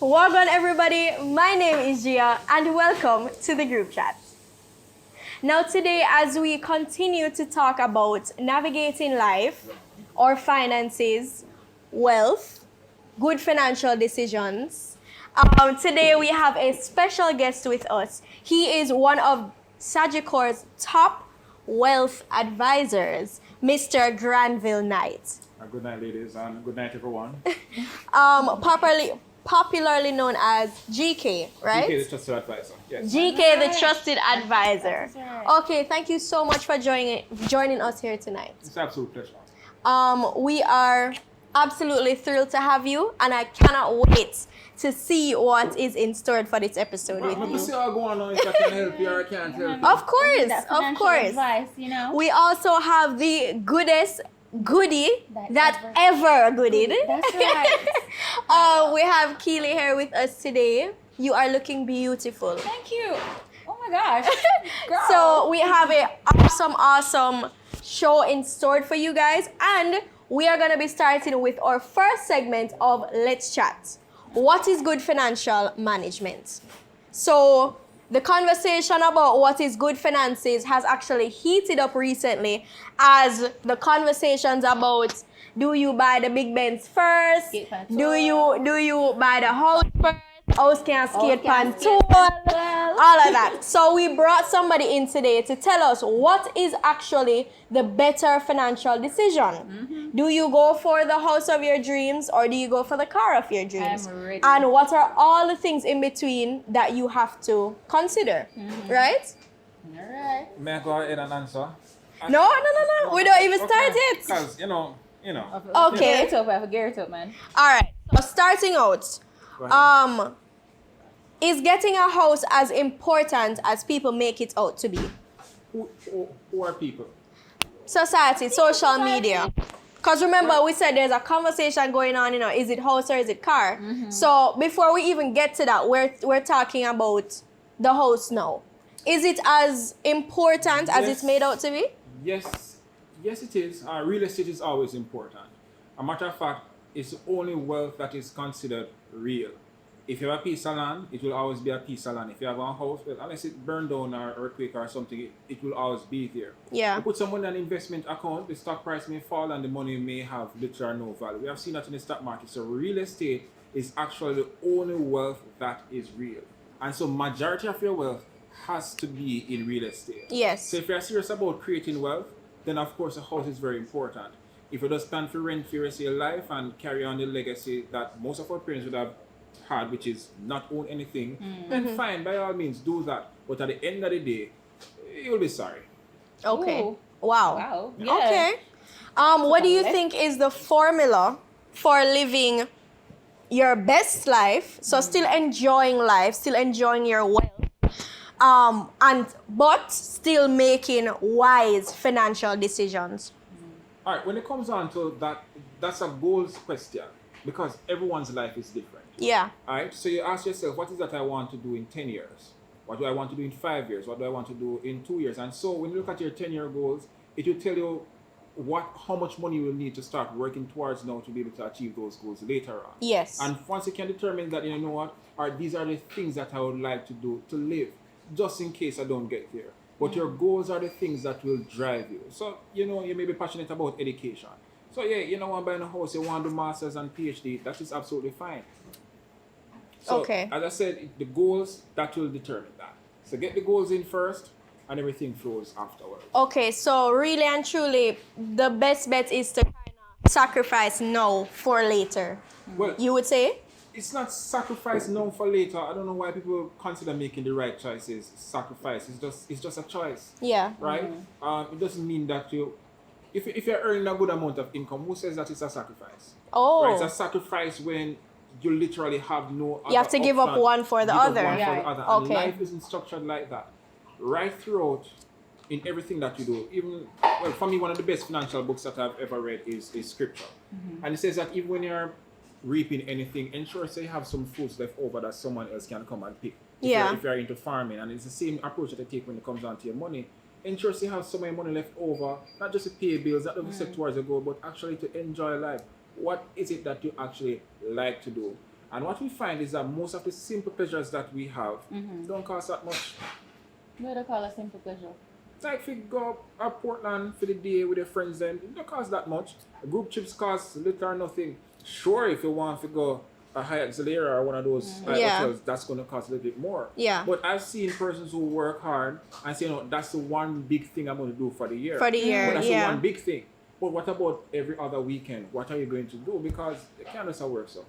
Welcome everybody, my name is Gia and welcome to the group chat. Now today as we continue to talk about navigating life, our finances, wealth, good financial decisions, today we have a special guest with us. He is one of Sagicor's top wealth advisors, Mr. Granville Knight. Good night, ladies, and good night, everyone. Popularly known as GK, right? GK, the trusted advisor. Yes. GK, the trusted advisor. That's right. Okay, thank you so much for joining us here tonight. It's an absolute pleasure. We are absolutely thrilled to have you, and I cannot wait to see what is in store for this episode with Let me you. see how going on, if I can help you or I can't help you. Of course, That of financial course. Advice, you know. We also have the goodest goodie that ever goodied. That's right. We have Keely here with us today. You are looking beautiful. Thank you. Oh my gosh. Girl. So we have a awesome show in store for you guys, and we are gonna be starting with our first segment of Let's Chat. What is good financial management? So the conversation about what is good finances has actually heated up recently as the conversations about do you buy the big Benz first? Do you buy the house first? House can skate pan tool, all of that. So we brought somebody in today to tell us what is actually the better financial decision. Do you go for the house of your dreams or do you go for the car of your dreams? I'm ready. And what are all the things in between that you have to consider, right? All right. May I go ahead and answer? No. We don't even start yet. Because, you know. Okay. Gear it up, man. All right. So starting out, Go ahead. is getting a house as important as people make it out to be? Who are people? Society, social media. Because remember, we said there's a conversation going on, is it house or is it car? So before we even get to that, we're talking about the house now. Is it as important as it's made out to be? Yes, it is. Real estate is always important. A matter of fact, it's the only wealth that is considered real. If you have a piece of land, it will always be a piece of land. If you have a house, well, unless it burned down or earthquake or something, it will always be there. Yeah. You put someone in an investment account, the stock price may fall and the money may have little or no value. We have seen that in the stock market. So real estate is actually the only wealth that is real. And so majority of your wealth has to be in real estate. Yes. So if you're serious about creating wealth, then of course a house is very important. If you just plan for rent for your rest of your life and carry on the legacy that most of our parents would have had, which is not own anything, then fine, by all means do that. But at the end of the day, you'll be sorry. Okay. Ooh. Wow. Wow. Yeah. Okay. What do you think is the formula for living your best life? So still enjoying life, still enjoying your wealth, but still making wise financial decisions. All right, when it comes on to that, that's a goals question because everyone's life is different. Yeah. All right, so you ask yourself, what is that I want to do in 10 years? What do I want to do in 5 years? What do I want to do in 2 years? And so when you look at your 10-year goals, it will tell you how much money you will need to start working towards now to be able to achieve those goals later on. Yes. And once you can determine that, you know what, these are the things that I would like to do to live, just in case I don't get there. But your goals are the things that will drive you. So, you may be passionate about education. So, yeah, you want to buy a house, you want to do masters and PhD, that is absolutely fine. So, Okay. as I said, the goals, that will determine that. So get the goals in first, and everything flows afterwards. Okay, so really and truly, the best bet is to kind of sacrifice now for later. Well, You would say? it's not sacrifice now for later. I don't know why people consider making the right choices sacrifice. It's just a choice, Yeah. right? It doesn't mean that if you're earning a good amount of income, who says that it's a sacrifice? Oh. Right, it's a sacrifice when you literally have no other You have to give up option. one for the Give up other. one for Yeah. the other. Okay. And life isn't structured like that. Right throughout, in everything that you do, even, well, for me, one of the best financial books that I've ever read is Scripture. And it says that even when you're reaping anything, ensure say you have some fruits left over that someone else can come and pick. If you're into farming, and it's the same approach that I take when it comes down to your money. Ensure you have some money left over, not just to pay bills, not to set towards a goal, but actually to enjoy life. What is it that you actually like to do? And what we find is that most of the simple pleasures that we have don't cost that much. What do you call a simple pleasure? Like if you go up Portland for the day with your friends, then it don't cost that much. Group trips cost little or nothing. Sure, if you want to go a Hyatt Zalera or one of those hotels, that's going to cost a little bit more. Yeah. But I've seen persons who work hard and say, no, that's the one big thing I'm going to do for the year. For the year, But that's yeah. the one big thing. But what about every other weekend? What are you going to do? Because it can't just work so.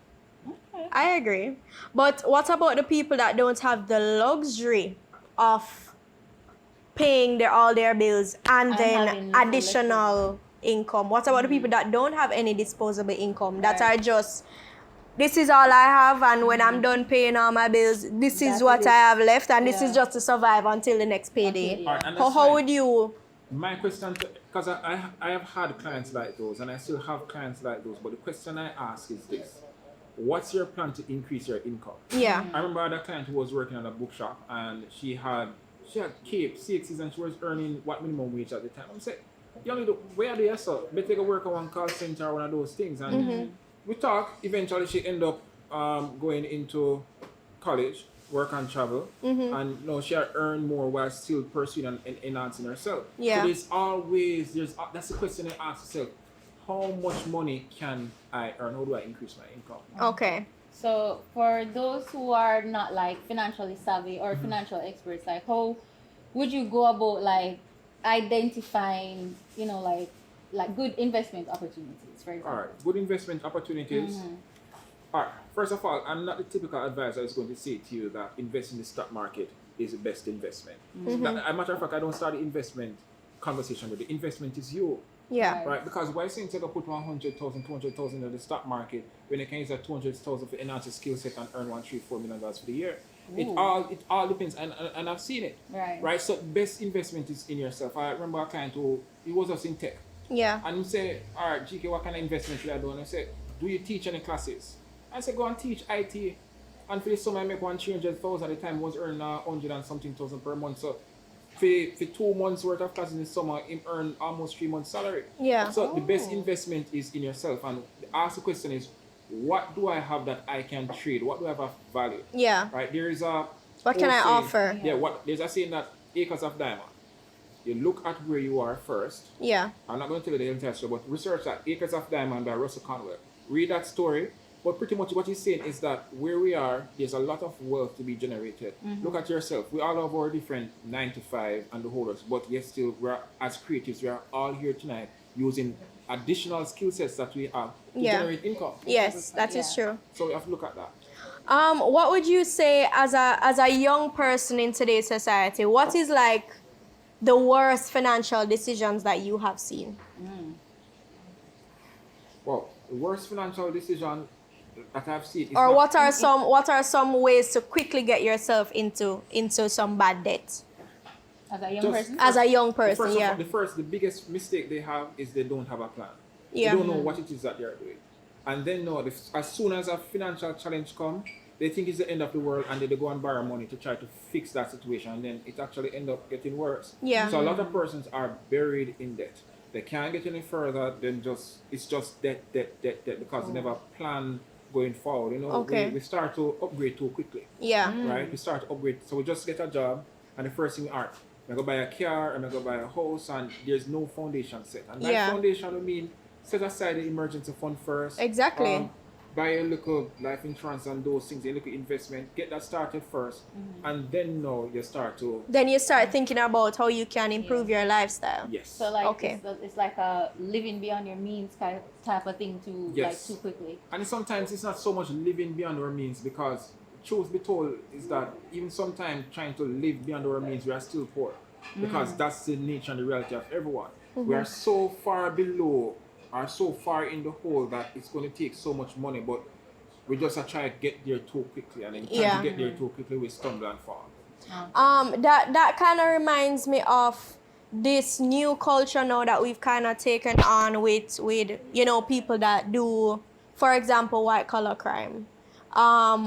Okay. I agree. But what about the people that don't have the luxury of paying all their bills and And then having little additional income? What about the people that don't have any disposable income, that Right. are just, this is all I have, and when I'm done paying all my bills, this is That's what it. I have left, and this Yeah. is just to survive until the next payday? Until- Alright, and How, that's how fine. would you? My question, because I have had clients like those, and I still have clients like those, but the question I ask is this: what's your plan to increase your income? Yeah. I remember I had a client who was working at a bookshop, and she had Cape, CXs, and she was earning what minimum wage at the time. I'm saying, young lady, where are they? So, better go work at one call center or one of those things. And we talked. Eventually, she ended up going into college, work and travel, and she had earned more while still pursuing and enhancing herself. Yeah. So that's the question I ask yourself: how much money can I earn? How do I increase my income? Okay. So for those who are not like financially savvy or financial experts, like how would you go about like identifying, like good investment opportunities, for example? All right, good investment opportunities. All right, first of all, I'm not the typical advisor who's going to say to you that invest in the stock market is the best investment. As a matter of fact, I don't start the investment conversation with the investment is you. Yeah. Right, because why saying take a put 100,000, 200,000 in the stock market when you can use that 200,000 for enhance your skill set and earn $1.34 million for the year? It all depends, and I've seen it. Right. Right, so best investment is in yourself. I remember a client who he was just in tech, Yeah. and he said, "All right, GK, what kind of investment should I do?" And I said, "Do you teach any classes?" I said, "Go and teach IT." And for the summer, I make 300,000 at the time. I was earning 100 and something thousand per month. So for 2 months worth of classes in the summer, he earned almost 3 months salary. Yeah. So the best investment is in yourself. And ask the question is, what do I have that I can trade? What do I have of value? Yeah. Right? There is a What can I saying- offer? Yeah, there's a saying that acres of diamond. You look at where you are first. Yeah. I'm not going to tell you the entire story, but research that Acres of Diamond by Russell Conwell. Read that story. But pretty much what he's saying is that where we are, there's a lot of wealth to be generated. Look at yourself. We all have our different 9 to 5 and the holders, but yet still, as creatives, we are all here tonight using additional skill sets that we have to Yeah. generate income. Yes, that is Yeah. true. So we have to look at that. What would you say as a young person in today's society? What is like the worst financial decisions that you have seen? Well, the worst financial decision that I've seen is Or not- what are some ways to quickly get yourself into some bad debt As a young Just- person? as a young the person? first, Yeah. the biggest mistake they have is they don't have a plan. Yeah. They don't know what it is that they're doing. And then as soon as a financial challenge comes, they think it's the end of the world and they go and borrow money to try to fix that situation, and then it actually ends up getting worse. Yeah. So a lot of persons are buried in debt. They can't get any further than it's just debt because they never plan going forward. Okay. We start to upgrade too quickly. Yeah. Right? We start to upgrade. So we just get a job, and the first thing I go buy a car, and I go buy a house, and there's no foundation set. And that Yeah. foundation will mean set aside the emergency fund first. Exactly. Buy a little life insurance and those things, a little investment. Get that started first, and then you start to Then you start thinking about how you can improve your lifestyle. yes. So like Okay. it's like a living beyond your means type of thing too, Yes. like too quickly. And sometimes it's not so much living beyond our means, because truth be told is that even sometimes trying to live beyond our means, we are still poor, because that's the nature and the reality of everyone. We are so far below, are so far in the hole that it's going to take so much money, but we just are trying to get there too quickly, and then trying Yeah. to get there too quickly, we stumble and fall. That kind of reminds me of this new culture now that we've kind of taken on with people that do, for example, white collar crime,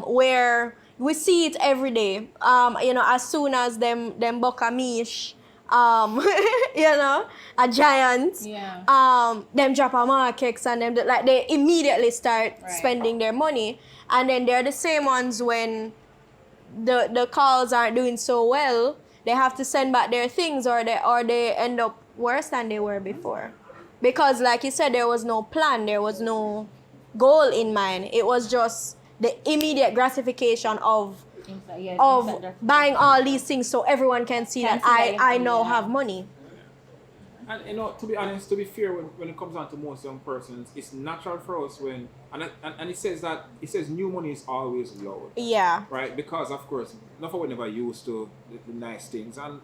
where we see it every day. As soon as them buck a mish, you know, a giant. Yeah. Them drop a markets and them like they immediately start Right. spending their money, and then they're the same ones when the calls aren't doing so well, they have to send back their things, or they end up worse than they were before, because like you said, there was no plan, there was no goal in mind. It was just the immediate gratification of buying all these things so everyone can see that I now have money. And you know, to be honest, to be fair, when it comes down to most young persons, it's natural for us when and it says new money is always low. Yeah. Right? Because of course, not for we never used to the nice things, and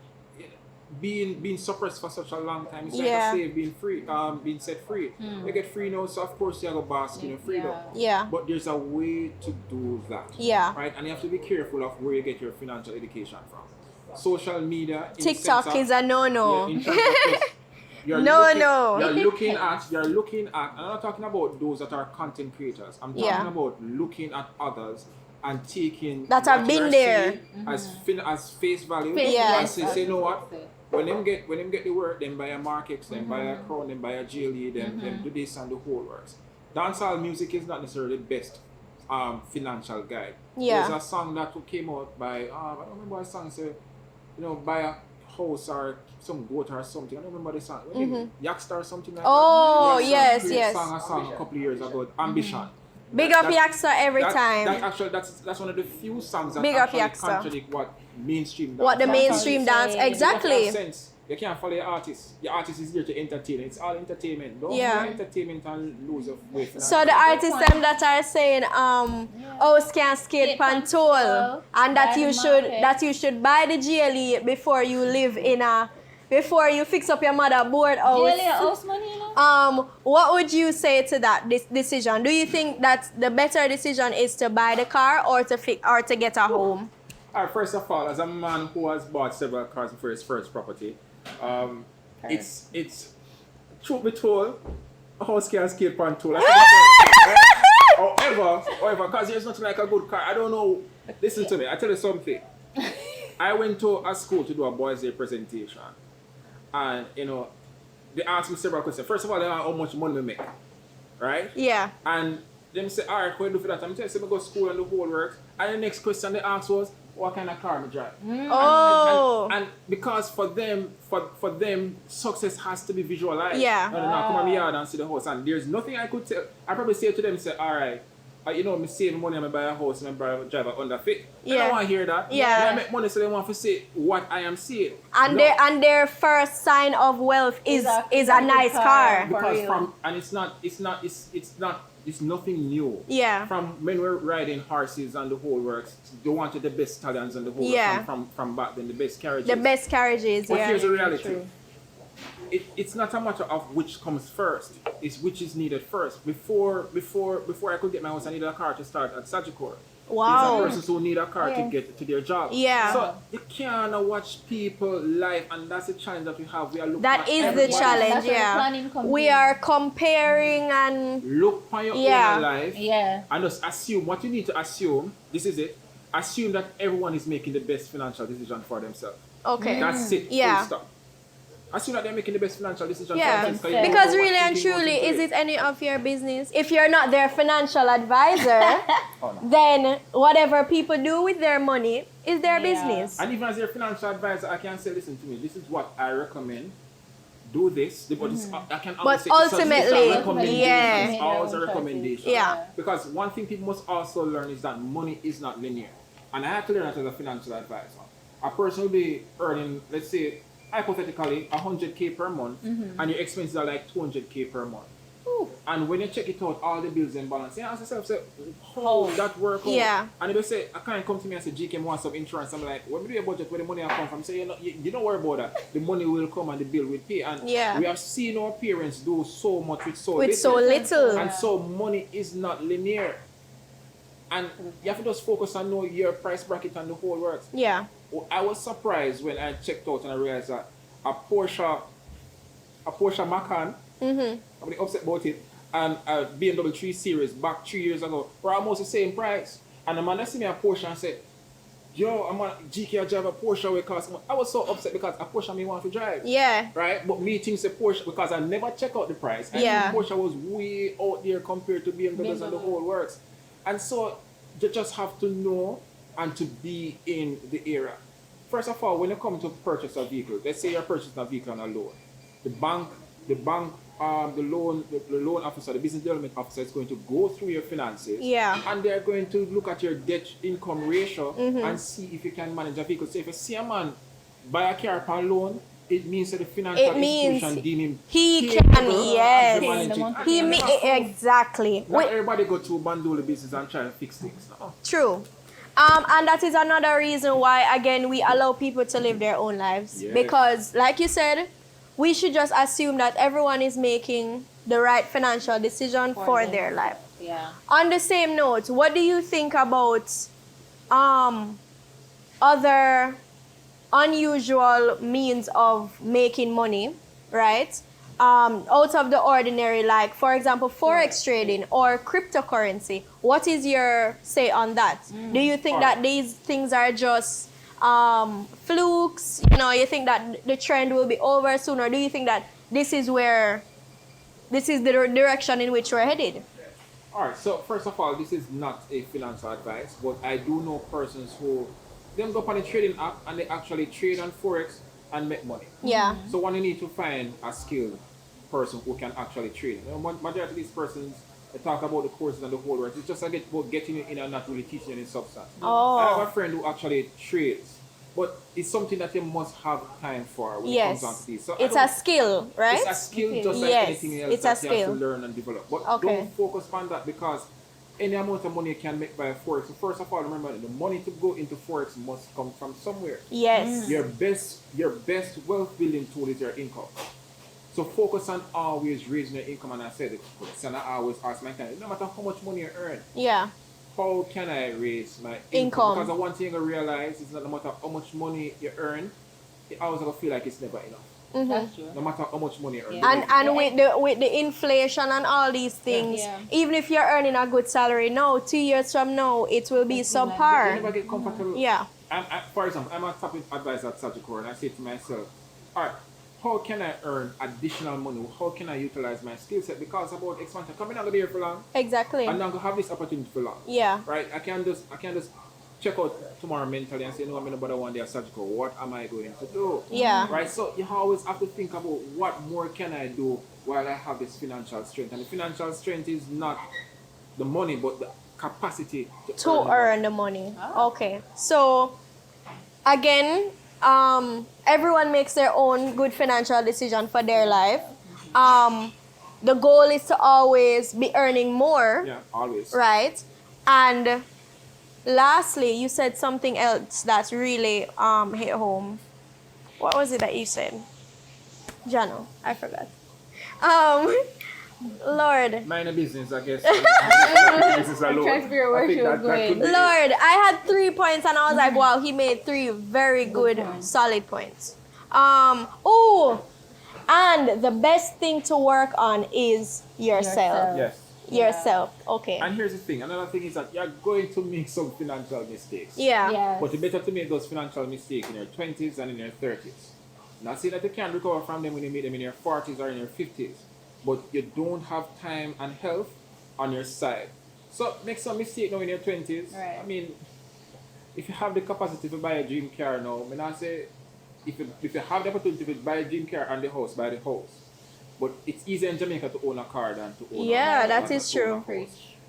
being suppressed for such a long time, it's like a slave being set free. You get free now, so of course you have a basket of freedom. Yeah. But there's a way to do that. Yeah. Right? And you have to be careful of where you get your financial education from. Social media, TikTok is a no-no. Yeah, in terms of just, You're looking at, and I'm not talking about those that are content creators. I'm talking about looking at others and taking that have been there as face value. Yeah. And say, you know what? When them get the work, then buy a market, then buy a crown, then buy a GLE, then do this and the whole works. Dancehall music is not necessarily the best financial guide. Yeah. There's a song that came out by I don't remember what song said, buy a house or some goat or something. I don't remember the song. Yaxter or something like that. Oh, Yaxter yes. sang a song a couple of years ago, Ambition. Big up Yaxter every time. That's one of the few songs that Big up actually Yaxter. contradict what mainstream dance. What the mainstream dance, exactly. Sense. You can't follow your artist. Your artist is here to entertain. It's all entertainment. Don't do entertainment and lose of weight. So the artists them that are saying can skate pantool, and that you should buy the GLE before you live in before you fix up your motherboard house. GLE house money, you know? What would you say to that decision? Do you think that the better decision is to buy the car or to get a home? Alright, first of all, as a man who has bought several cars for his first property, it's truth be told, a house can skate pan tool. However, because there's nothing like a good car. I don't know. Listen to me. I tell you something. I went to a school to do a boys' day presentation, and they asked me several questions. First of all, they asked how much money we make, right? Yeah. And them say, all right, what do you do for that? I'm telling you, I go to school and the whole works. And the next question they asked was, what kind of car I drive? And because for them, success has to be visualized. Yeah. No, come on my yard and see the house. And there's nothing I could tell. I probably say to them, say, all right, me save money, I buy a house and I drive an underfit. They don't want to hear that. Yeah. I make money, so they want to say what I am seeing. And their first sign of wealth is a nice car. Because it's nothing new. Yeah. From when we're riding horses and the whole works, they wanted the best stallions and the whole works. From back then, the best carriages. The best carriages, but here's the reality. It's not a matter of which comes first. It's which is needed first. Before I could get my house, I needed a car to start at Sagicor. Wow. There's a person who need a car to get to their job. Yeah. So you can't watch people live, and that's the challenge that we have. We are looking That is the challenge, yeah. We are comparing and look on your own life. Yeah. And just assume what you need to assume. This is it. Assume that everyone is making the best financial decision for themselves. Okay. That's it. Yeah. Full stop. Assume that they're making the best financial decision Yeah, for themselves. because really and truly, is it any of your business? If you're not their financial advisor, then whatever people do with their money is their business. And even as your financial advisor, I can say, listen to me, this is what I recommend. Do this. But I can always say ultimately, it's always a recommendation. Yeah. Because one thing people must also learn is that money is not linear. And I had to learn that as a financial advisor. A person will be earning, let's say, hypothetically, 100K per month, and your expenses are like 200K per month. Ooh. And when you check it out, all the bills in balance, you ask yourself, say, how that work out? Yeah. And if they say, a client come to me and say, GK wants some insurance, I'm like, when we do your budget, where the money will come from? Say, you don't worry about that. The money will come and the bill will pay. And we have seen our parents do so much with so little. And so money is not linear. And you have to just focus on know your price bracket and the whole works. Yeah. I was surprised when I checked out and I realized that a Porsche Macan, I'm really upset about it, and a BMW 3 Series back 3 years ago were almost the same price. And the man that see me a Porsche and said, yo, I'm on GK, I drive a Porsche way cost. I was so upset because a Porsche me want to drive. Yeah. Right? But me thinks a Porsche, because I never check out the price. I Yeah. think Porsche was way out there compared to BMWs and the whole works. And so you just have to know and to be in the area. First of all, when you come to purchase a vehicle, let's say you're purchasing a vehicle on a loan. The bank, the loan officer, the business development officer is going to go through your finances. Yeah. And they're going to look at your debt income ratio and see if you can manage a vehicle. So if you see a man buy a car per loan, it means that the financial institution deem him he capable can, to yes. manage it. Exactly. Not everybody go to Bandula business and try to fix things. No. True. And that is another reason why, again, we allow people to live their own lives. Yes. Because, like you said, we should just assume that everyone is making the right financial decision for their life. Yeah. On the same note, what do you think about other unusual means of making money, right? Out of the ordinary, like, for example, forex trading or cryptocurrency. What is your say on that? Do you think that these things are just flukes? You know, you think that the trend will be over soon, or do you think that this is the direction in which we're headed? Alright, so first of all, this is not a financial advice, but I do know persons who them go on a trading app and they actually trade on forex and make money. Yeah. So one, you need to find a skilled person who can actually trade. You know, majority of these persons, they talk about the courses and the whole work. It's just about getting you in and not really teaching any substance. Oh. I have a friend who actually trades, but it's something that you must have time for when it comes down to this. So it's a skill, right? It's a skill just like anything else that you have to learn and develop. But don't focus on that, because any amount of money you can make by forex. So first of all, remember, the money to go into forex must come from somewhere. Yes. Your best wealth building tool is your income. So focus on always raising your income. And I said it, and I always ask my client, no matter how much money you earn, how can I raise my income? Because the one thing I realize is that no matter how much money you earn, you always gonna feel like it's never enough. That's true. No matter how much money you earn. And with the inflation and all these things, even if you're earning a good salary now, 2 years from now, it will be subpar. You never get comfortable. Yeah. For example, I'm a top advisor at Sagicor, and I say to myself, all right, how can I earn additional money? How can I utilize my skill set? Because about expansion, coming out of here for long. Exactly. I'm not gonna have this opportunity for long. Yeah. Right? I can just check out tomorrow mentally and say, no, I'm about one day at Sagicor. What am I going to do? Yeah. Right? So you always have to think about what more can I do while I have this financial strength. And the financial strength is not the money, but the capacity to earn the money. Okay. So again, everyone makes their own good financial decision for their life. The goal is to always be earning more. Yeah, always. Right? And lastly, you said something else that's really hit home. What was it that you said? Jano, I forgot. Lord. Mind a business, I guess. Business I'm trying to figure out where she was going. Lord, I had 3 points and I was like, wow, he made 3 very good solid points. And the best thing to work on is yourself. Yes. Yourself. Okay. And here's the thing. Another thing is that you're going to make some financial mistakes. Yeah. Yes. But it's better to make those financial mistakes in your 20s than in your 30s. Not saying that you can't recover from them when you make them in your 40s or in your 50s. But you don't have time and health on your side. So make some mistake now in your 20s. Right. I mean, if you have the capacity to buy a dream car now, I mean, I say, if you have the opportunity to buy a dream car and the house, buy the house. But it's easier in Jamaica to own a car than to own a house. That is true.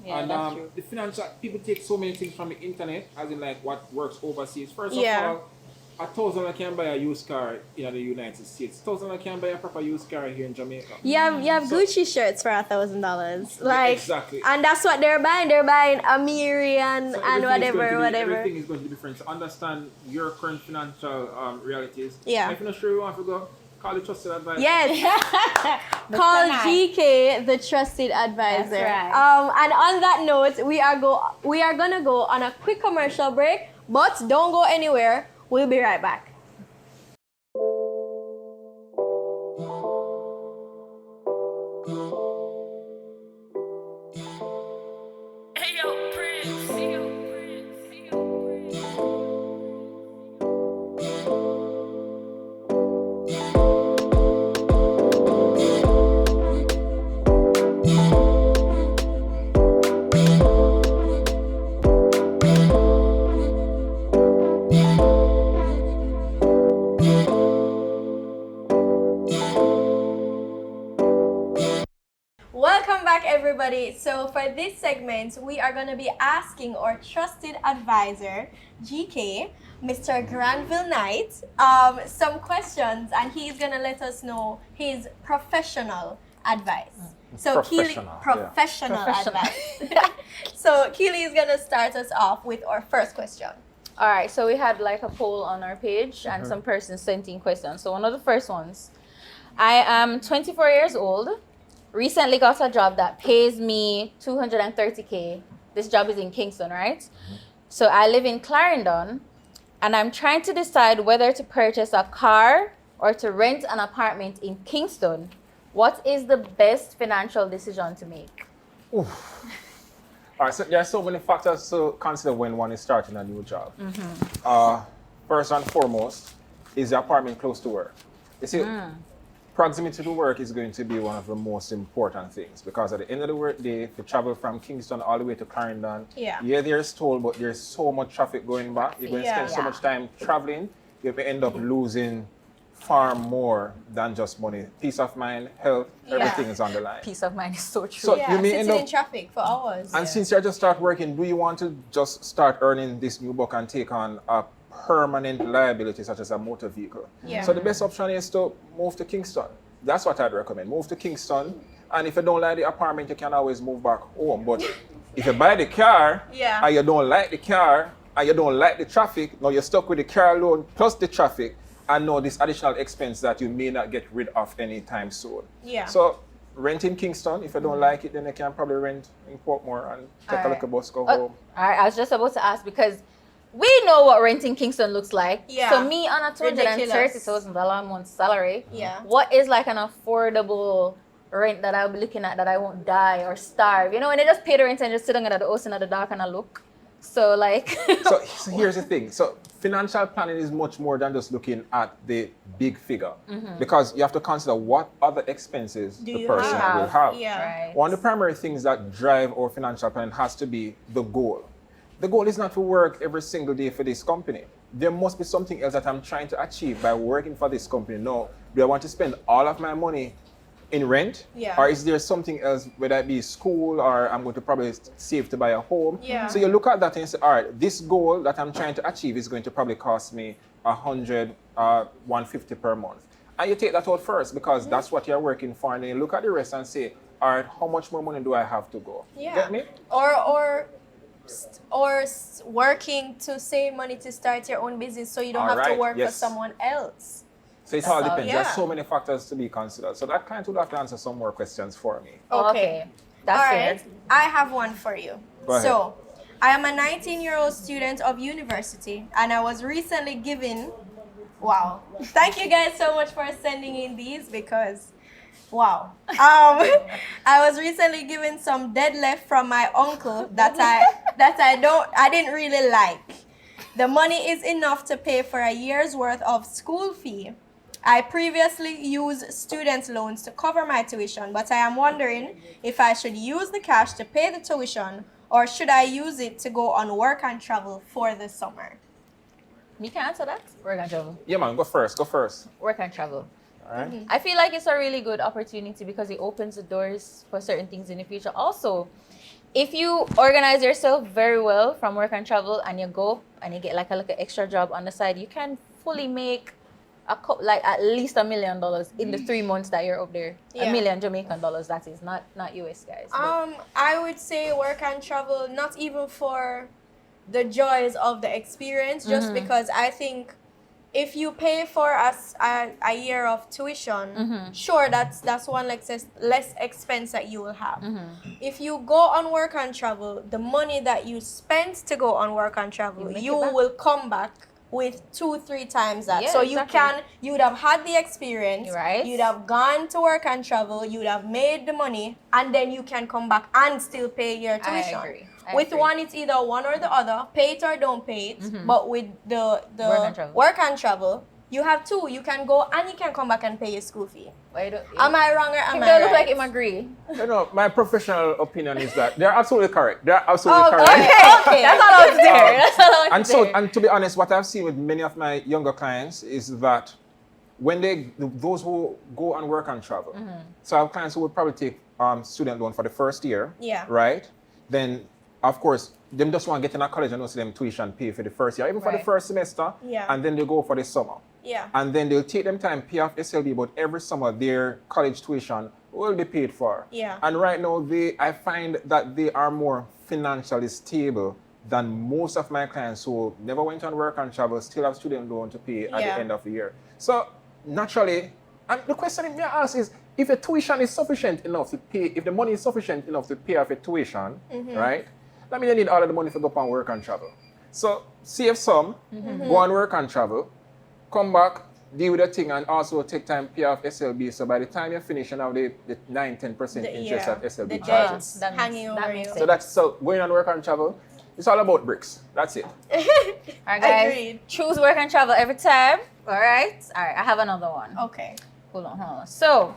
Yeah, And that's true. the financial, people take so many things from the internet, as in like what works overseas. First of all, $1,000 can buy a used car in the United States. $1,000 can buy a proper used car here in Jamaica. You have Gucci shirts for $1,000. Like, exactly. And that's what they're buying. They're buying Amiri and whatever. Everything is going to be different. So understand your current financial realities. Yeah. If you're not sure you want to go, call the trusted advisor. Yes. Call GK, the trusted advisor. That's right. And on that note, we are gonna go on a quick commercial break, but don't go anywhere. We'll be right back. So for this segment, we are going to be asking our trusted advisor, GK, Mr. Granville Knight, some questions, and he's going to let us know his professional advice. So professional advice. So Keely is going to start us off with our first question. All right, so we had like a poll on our page and some persons sent in questions. So one of the first ones, I am 24 years old, recently got a job that pays me $230K. This job is in Kingston, right? So I live in Clarendon, and I'm trying to decide whether to purchase a car or to rent an apartment in Kingston. What is the best financial decision to make? Oof. All right, so there are so many factors to consider when one is starting a new job. First and foremost, is the apartment close to work? You see, proximity to work is going to be one of the most important things, because at the end of the workday, if you travel from Kingston all the way to Clarendon, there's toll, but there's so much traffic going back. You're going to spend so much time traveling, you may end up losing far more than just money. Peace of mind, health, everything is on the line. Peace of mind is so true. So you may end up in traffic for hours. And since you just start working, do you want to just start earning this new buck and take on a permanent liability such as a motor vehicle? So the best option is to move to Kingston. That's what I'd recommend. Move to Kingston, and if you don't like the apartment, you can always move back home. But if you buy the car and you don't like the car and you don't like the traffic, now you're stuck with the car alone plus the traffic, and know this additional expense that you may not get rid of anytime soon. So rent in Kingston. If you don't like it, then you can probably rent in Portmore and take a little bus, go home. All right, I was just about to ask, because we know what renting Kingston looks like. So me on a $230,000 a month salary, what is like an affordable rent that I'll be looking at that I won't die or starve? You know, when they just pay the rent and just sit down at the house in the dark and I look. So like... so here's the thing. So financial planning is much more than just looking at the big figure, because you have to consider what other expenses the person will have. One of the primary things that drive our financial planning has to be the goal. The goal is not to work every single day for this company. There must be something else that I'm trying to achieve by working for this company. No, do I want to spend all of my money in rent? Or is there something else, whether it be school, or I'm going to probably save to buy a home? So you look at that and you say, all right, this goal that I'm trying to achieve is going to probably cost me $100, $150 per month. And you take that out first, because that's what you're working for, and then you look at the rest and say, all right, how much more money do I have to go? Get me? Or working to save money to start your own business, so you don't have to work for someone else. So it all depends. There's so many factors to be considered. So that client would have to answer some more questions for me. Okay. That's all fair. right. I have one for you. Go ahead. So I am a 19-year-old student of university, and I was recently given... Wow. Thank you guys so much for sending in these, because... Wow. I was recently given some deadlift from my uncle that I didn't really like. The money is enough to pay for a year's worth of school fee. I previously used student loans to cover my tuition, but I am wondering if I should use the cash to pay the tuition, or should I use it to go on work and travel for the summer? Me can answer that? Work and travel. Yeah, man, go first. Work and travel. All right. I feel like it's a really good opportunity because it opens the doors for certain things in the future. Also, if you organize yourself very well from work and travel, and you go and you get like a little extra job on the side, you can fully make at least $1 million in the 3 months that you're up there. $1 million Jamaican dollars, that is, not US guys. I would say work and travel, not even for the joys of the experience, just because I think if you pay for a year of tuition, sure, that's one less expense that you will have. If you go on work and travel, the money that you spent to go on work and travel, you will come back with 2-3 times that. So you would have had the experience, you'd have gone to work and travel, you'd have made the money, and then you can come back and still pay your tuition. I agree. With one, it's either one or the other, pay it or don't pay it. But with the work and travel, you have two. You can go and you can come back and pay your school fee. Am I wrong or am I right? Look like him agree. No, my professional opinion is that they're absolutely correct. They're absolutely correct. Okay. That's all I was there. And to be honest, what I've seen with many of my younger clients is that when those who go and work and travel, so I have clients who would probably take student loan for the first year, Yeah. right? Then, of course, them just want to get in a college and also them tuition pay for the first year, even for the Right. first semester, Yeah. and then they go for the summer. Yeah. And then they'll take them time, pay off SLB, but every summer their college tuition will be paid for. Yeah. And right now, I find that they are more financially stable than most of my clients who never went on work and travel, still have student loan to pay at the Yeah. end of the year. So naturally, and the question me ask is, if the tuition is sufficient enough to pay, if the money is sufficient enough to pay off a tuition, right? That means you need all of the money to go up and work and travel. So save some, go and work and travel, come back, deal with the thing, and also take time pay off SLB. So by the time you finish, you have the 9-10% interest that SLB the charges. debts hanging over you. sense. So that's going on work and travel. It's all about bricks. That's it. All right, guys. Agreed. Choose work and travel every time. All right. All right. I have another one. Okay. Hold on. So,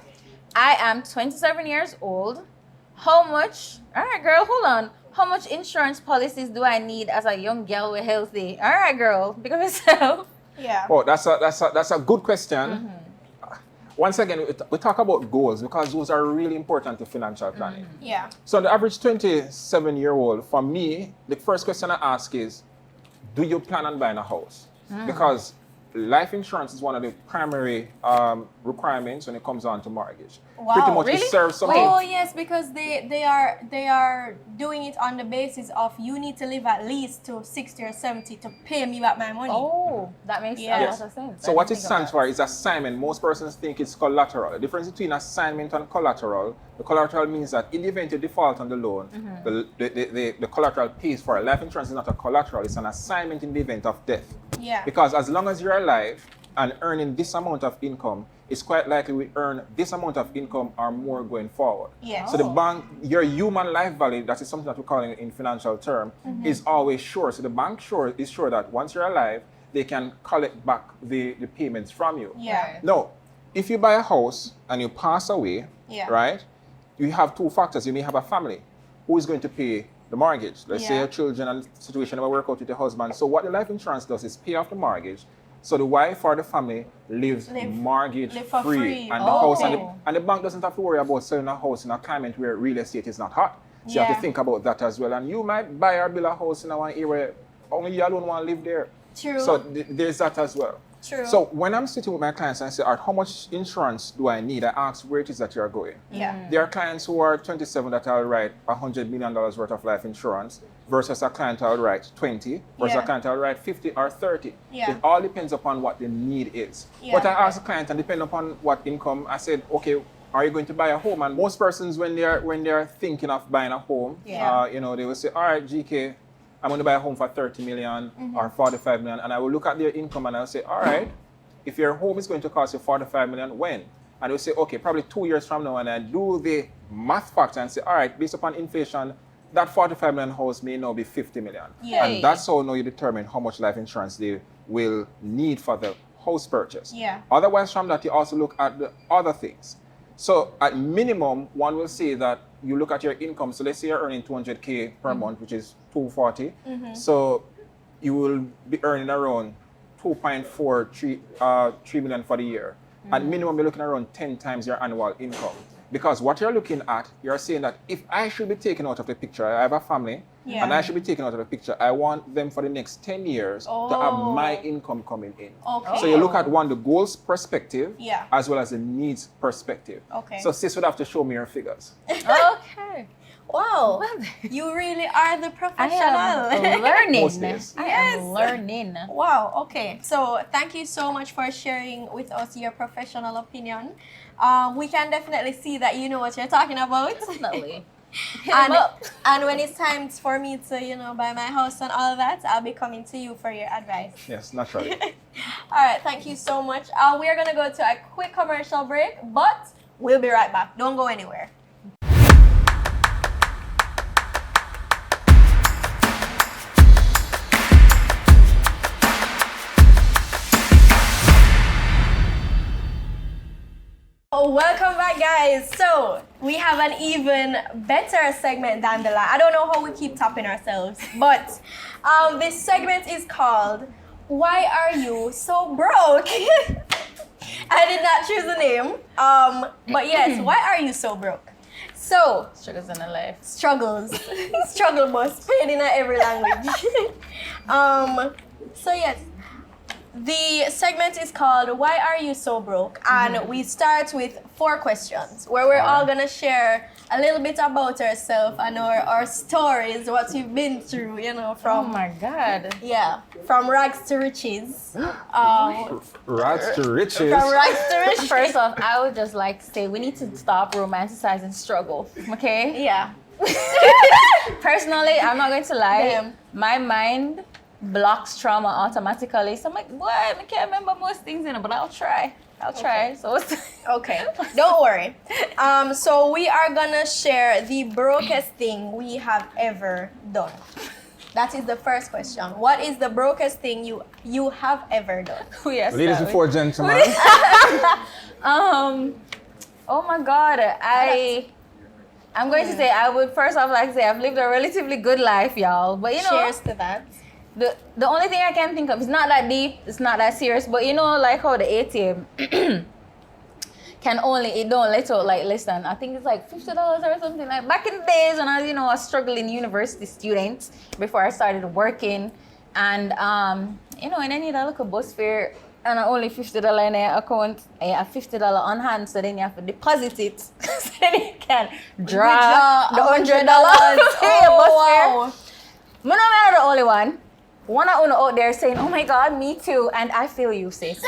I am 27 years old. How much? All right, girl. Hold on. How much insurance policies do I need as a young girl with healthy? All right, girl. Pick up yourself. Yeah. Oh, that's a good question. Once again, we talk about goals because those are really important to financial planning. Yeah. So the average 27-year-old, for me, the first question I ask is, do you plan on buying a house? Because life insurance is one of the primary requirements when it comes on to mortgage. Wow, Pretty much really? it serves something. Oh yes, because they are doing it on the basis of you need to live at least to 60 or 70 to pay me back my money. Oh, that makes Yeah. a Yes. lot of sense. So I what didn't it think stands about for is assignment. Most persons think it's collateral. The difference between assignment and collateral, the collateral means that in the event you default on the loan, the collateral pays for it. Life insurance is not a collateral, it's an assignment in the event of death. Yeah. Because as long as you're alive and earning this amount of income, it's quite likely we earn this amount of income or more going forward. Yeah. So the bank, your human life value, that is something that we call in financial term, is always sure. So the bank is sure that once you're alive, they can collect back the payments from you. Yeah. Right. Now, if you buy a house and you pass away, Yeah. right, you have two factors. You may have a family. Who is going to pay the mortgage? Let's say Yeah. your children and situation never work out with your husband. So what the life insurance does is pay off the mortgage. So the wife or the family lives mortgage live for free. free. And Oh. the house Okay. and the bank doesn't have to worry about selling a house in a climate where real estate is not hot. So you have Yeah. to think about that as well. And you might buy or build a house in one area where only you alone want to live there. True. So there's that as well. True. So when I'm sitting with my clients and I say, all right, how much insurance do I need? I ask where it is that you're going. yeah. There are clients who are 27 that I'll write $100 million worth of life insurance versus a client I'll write 20 versus Yeah. a client I'll write 50 or 30. Yeah. It all depends upon what the need is. Yeah. But I ask the client, and depending upon what income, I said, okay, are you going to buy a home? And most persons, when they're thinking of buying a home, Yeah. they will say, all right, GK, I'm going to buy a home for 30 million or 45 million. And I will look at their income and I'll say, all right, if your home is going to cost you 45 million, when? And they'll say, okay, probably 2 years from now. And I do the math factor and say, all right, based upon inflation, that 45 million house may now be 50 million. Yeah. And that's how now you determine how much life insurance they will need for the house purchase. Yeah. Otherwise, from that, you also look at the other things. So at minimum, one will say that you look at your income. So let's say you're earning 200K per month, which is 240. So you will be earning around 2.43 million for the year. At minimum, you're looking around 10 times your annual income. Because what you're looking at, you're saying that if I should be taken out of the picture, I have a family, Yeah. and I should be taken out of the picture, I want them for the next 10 years to have my income coming in. Okay. So you look at the goals perspective, Yeah. as well as the needs perspective. Okay. So sis would have to show me your figures. Okay. Wow. You really are the I professional. am learning. Most days. I Yes. am learning. Wow, okay. So thank you so much for sharing with us your professional opinion. We can definitely see that you know what you're talking about. Definitely. and, up. and when it's time for me to, buy my house and all that, I'll be coming to you for your advice. Yes, naturally. All right, thank you so much. We are going to go to a quick commercial break, but we'll be right back. Don't go anywhere. Welcome back, guys. So we have an even better segment down the line. I don't know how we keep topping ourselves, but this segment is called "Why Are You So Broke?" I did not choose the name, but yes, why are you so broke? So, Struggles in the life. struggles. Struggle bus, paid in every language. So yes, the segment is called Why Are You So Broke? And we start with 4 questions where we're all gonna share a little bit about ourselves and our stories, what we've been through, you know, Oh from my God. from rags to riches. Rats to riches. From rags to riches. First off, I would just like to say we need to stop romanticizing struggle, okay? Yeah. Personally, I'm not going to lie. Damn. My mind blocks trauma automatically. So I'm like, boy, I can't remember most things in it, but I'll try. So Okay, don't worry. So we are gonna share the brokest thing we have ever done. That is the first question. What is the brokest thing you have ever done? yes, Ladies before gentlemen. Oh my God, I'm going to say I would first off like to say I've lived a relatively good life, y'all. But you know, Cheers to that. the only thing I can think of is not that deep, it's not that serious. But you know, like how the ATM it don't let out like less than I think it's like $50 or something. Like back in the days when I was a struggling university student before I started working, and in any that little bus fare. And only $50 in your account, and you have $50 on hand, so then you have to deposit it, so then you can draw the $100. Oh, wow. I'm not the only one. One out there saying, "Oh my God, me too," and I feel you, sis,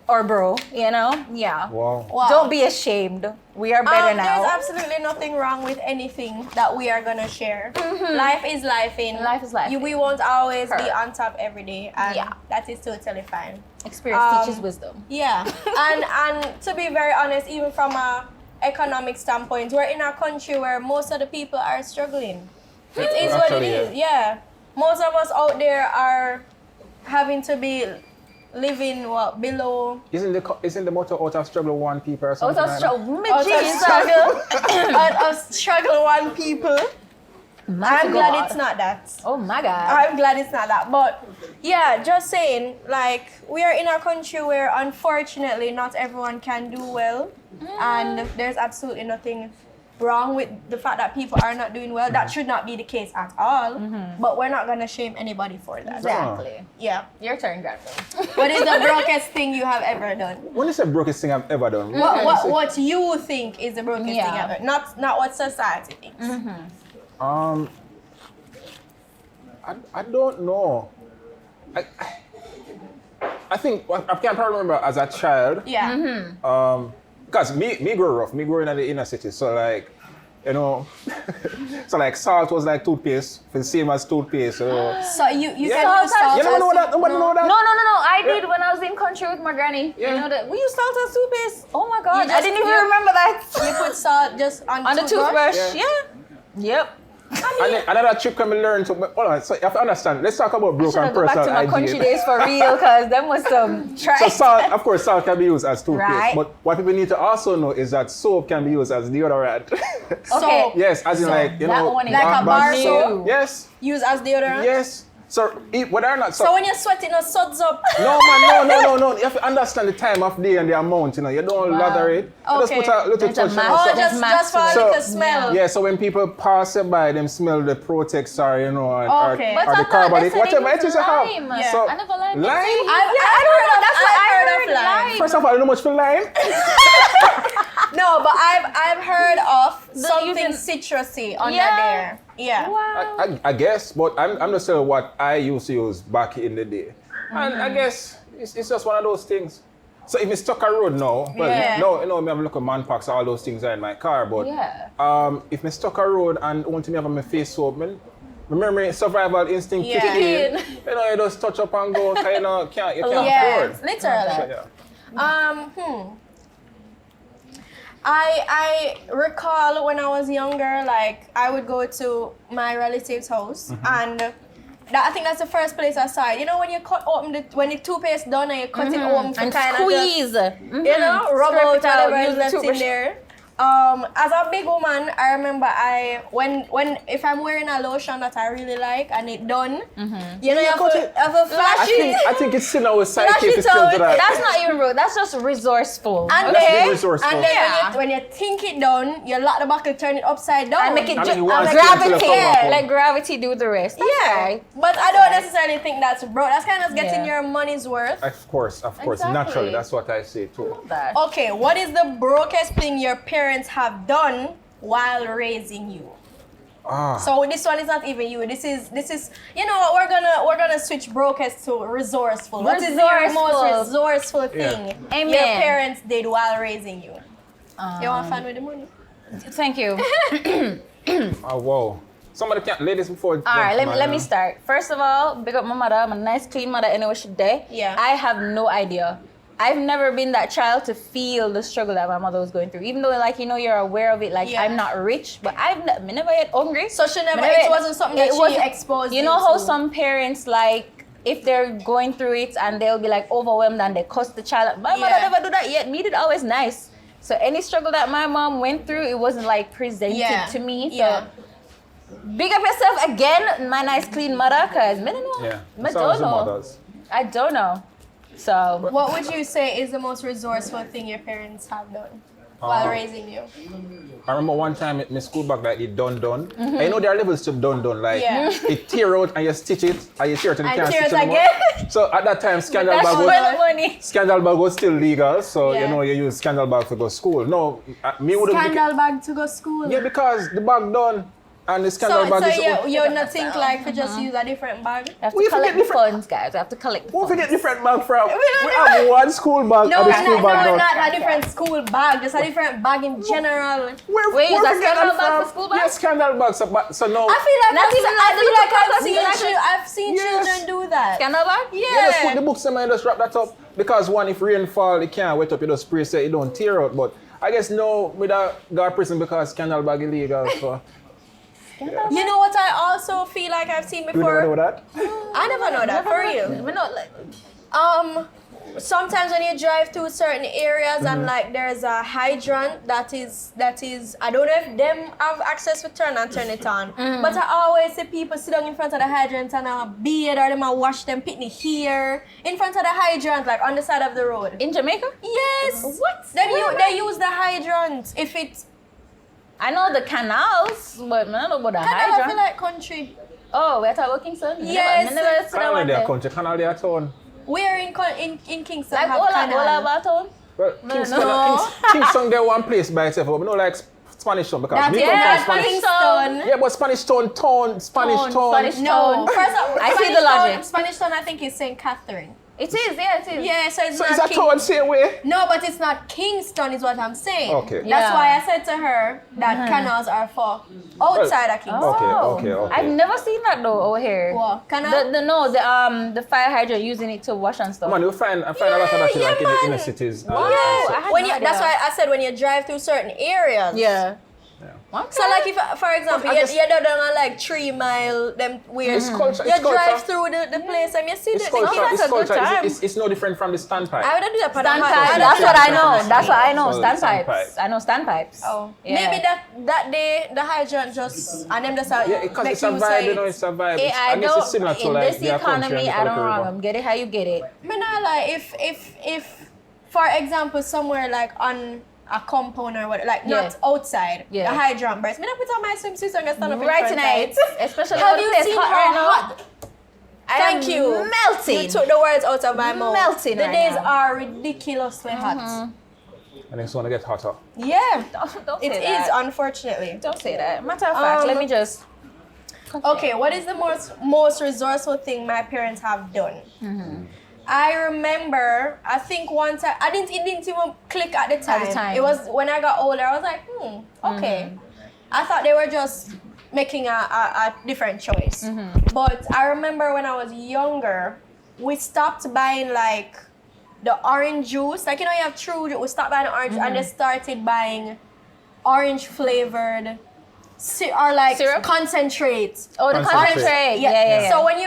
or bro, yeah. Wow. Wow. Don't be ashamed. We are better now. There's absolutely nothing wrong with anything that we are gonna share. Life is life in. Life is life. We won't always be Her. on top every day, and Yeah. that is totally fine. Experience teaches wisdom. Yeah, and to be very honest, even from a economic standpoint, we're in a country where most of the people are struggling. It is what it Actually, is. Yeah, most of us out there are having to be living below. Isn't the motto out of struggle one people or something? Out of like struggle. Out of struggle, out of struggle one people. I'm glad it's not that. Oh my God. I'm glad it's not that. But yeah, just saying, like, we are in a country where unfortunately not everyone can do well. And there's absolutely nothing wrong with the fact that people are not doing well. That should not be the case at all. But we're not gonna shame anybody for that. Exactly. Yeah. Your turn, Grandpa. What is the brokest thing you have ever done? When you say brokest thing I've ever done, What you think is the brokest thing Yeah. ever? Not what society thinks. I don't know. I think I can't probably remember as a child. Yeah. Because me grew rough. Me growing in the inner city. So like, so like salt was like toothpaste, the same as toothpaste. So So you said you Salt salt you never as know that? Nobody know that? No. I did when I was in country with my granny. Yeah. You know that we used salt as toothpaste. Oh my God, You I didn't just- even remember that. You put salt just on On the toothbrush. Yeah. Yeah. Yep. And then another trick can be learned to. Hold on, so you have to understand. Let's talk about broke Should I and go back personal to my country hygiene. days for real? Cause them was some So trash. salt, of course, salt can be used as toothpaste. Right. But what people need to also know is that soap can be used as deodorant. Okay. Yes, as in So like that one is Like a bar soap. soap? Yes, Use as deodorant? yes. So whether or not So when you're sweating, it suds up. No man, no. You have to understand the time of day and the amount. You don't Wow. lather it. You just Okay. put a little There's a touch on mask. it. Oh, So- just for a So- little smell. Yeah, so when people pass it by, them smell the Protex or Okay. or But the I thought they carbonic, said whatever they it is use you have. lime. Yeah. So I never liked it. lime. I've heard of lime. First of all, you know much for lime. No, but I've heard of something using- citrusy under Yeah. there. Yeah. Wow. I guess, but I'm just saying what I used to use back in the day. And I guess it's just one of those things. So if it's stuck a road now, well, Yeah. no, me have a look at man packs, all those things are in my car, but Yeah. if me stuck a road and want me have my face soap, man, remember survival instinct Yeah. kick in. You just touch up and go, 'cause you can't Yes, afford. literally. So, yeah. I recall when I was younger, like I would go to my relative's house and I think that's the first place I saw it. You know when you cut open when the toothpaste done and you cut it open to And kind squeeze. of you know, rub Scrape out it out, whatever is use the left in toothbrush. there. As a big woman, I remember when if I'm wearing a lotion that I really like and it done, you know, you have a flash it. I think it's still our Flash sidekick it is still out. to that. That's not even rude. That's just resourceful. And That's being then, resourceful. and then Yeah. when you think it done, you lock the buckle, turn it upside down. And make it And just then you want to gravity. see it come back Let gravity do the rest. That's Yeah, right. but I don't necessarily think that's broke. That's kind of getting Yeah. your money's worth. Of course. Exactly. Naturally, that's what I say too. That. Okay, what is the brokest thing your parents have done while raising you? So this one is not even you. This is you know what, we're gonna switch brokest to resourceful. What is your most resourceful thing Amen. your parents did while raising you? You want fun with the money? Thank you. Oh, wow. Somebody can't, ladies before. All right, let me start. First of all, big up my mother. My nice, clean mother anywhere she there. Yeah. I have no idea. I've never been that child to feel the struggle that my mother was going through. Even though, like, you know, you're aware of it. Like, Yeah. I'm not rich, but me never get hungry. So she never, Me it wasn't something that she exposed You know you how to? some parents, like, if they're going through it and they'll be, like, overwhelmed and they cuss the child. My mother Yeah. never do that yet. Me did always nice. So any struggle that my mom went through, it wasn't, like, presented to me. So Yeah. big up yourself again, my nice clean mother, cause I don't know. Yeah. I It's always don't the know. mothers. I don't know. So What would you say is the most resourceful thing your parents have done while raising you? I remember one time in my school bag that it done. And you know there are levels to done. Like Yeah. it tear out and you stitch it and you tear it and you And can't tear stitch it it anymore. again? So at that time scandal that's bag for was the money. scandal bag was still legal. So Yeah. you know you use scandal bag to go school. No, me would have Scandal bag to go school. yeah, because the bag done and the scandal So bag is you not think like to just use a different bag? You have We to forget collect the different- funds, guys. You have to collect the Won't funds. forget different bag from. don't We have one school bag No, and the school bag done. not a different school bag, just a different bag in general. Wait, is that forget scandal that bag from? for school bag? Yeah, scandal bag. So now I feel like Not I've, even I like the feel like little I've seen pockets, I've seen Yes. children do that. Scandal bag? you just put Yeah. the books in and just wrap that up. Because one, if rain fall, it can't wet up, you just spray so it don't tear out. But I guess no, with a guard prison because scandal bag illegal. So You know what I also feel like I've seen you never know before? that? I never know that, for real. We not like Sometimes when you drive through certain areas and like there's a hydrant that is I don't know if them have access to turn and turn it on. But I always see people sit down in front of the hydrant and a beard or them a wash them pitney here in front of the hydrant, like on the side of the road. in Jamaica? Yes. What? They use the hydrant if it's I know the canals, but I don't know about the kind of I feel hydrant. like country. Oh, we're talking about Kingston? Yes. I never seen that Canal one their there. country, canal their town. We're in Kingston. Like have all canal. about town? Well, Kingston, no. Kingston, there one place by itself, but we know like Spanish town because That's me come yeah, from Spanish. Kingston. Yeah, but Spanish town, Spanish Town, town. Spanish No, town. first of, I see Spanish the town- logic. Spanish town, I think, is St. Catherine. It is, yeah, it is. Yeah, so it's So not is that town same way? No, but it's not Kingston, is what I'm saying. Okay. That's Yeah. why I said to her that canals are for outside of Kingston. Okay. I've never seen that though over here. What? Canal? The fire hydrant using it to wash and stuff. Man, you find a lot of that Yeah, like in the man. inner cities. Yeah. I had When no you, that's idea. why I said when you drive through certain areas. Yeah. Yeah. Okay. So like if, for example, I guess- you're down on like 3 mile, them weird. It's culture. You It's drive culture. through the place and you see It's the culture. kids. It's that's a good culture. time. It's no different from the standpipe. I would do that for Standpipes. the That's what I know. Standpipes. That's what I know. So Standpipes. standpipes. I know standpipes. Oh, Yeah. maybe that day the hydrant just and them just Yeah, because make it's a use vibe, of you know, it. it's a vibe. Eh, I I guess don't. it's similar to In like this their country economy, and I don't the know. river. Get it how you get it. Me not like if for example somewhere like on a compound or what, like Yeah. not outside, Yeah. the hydrant burst. Me not put on my swimsuit and get stand up in Right front tonight, of it. especially Have when you it's seen hot how right now. hot? I Thank am you. melting. You took the words out of my mouth. Melting The right days now. are ridiculously hot. And it's gonna get hotter. Yeah, Don't say it that. is unfortunately. Don't say that. Matter of fact, let me just. Okay, what is the most resourceful thing my parents have done? I remember, I think one time, it didn't even click at the time. time. It was when I got older, I was like, okay. I thought they were just making a different choice. But I remember when I was younger, we stopped buying like the orange juice. Like, you know, you have true juice. We stopped buying orange and they started buying orange flavored or like Syrup? concentrate. Oh, the concentrate. Yeah. So when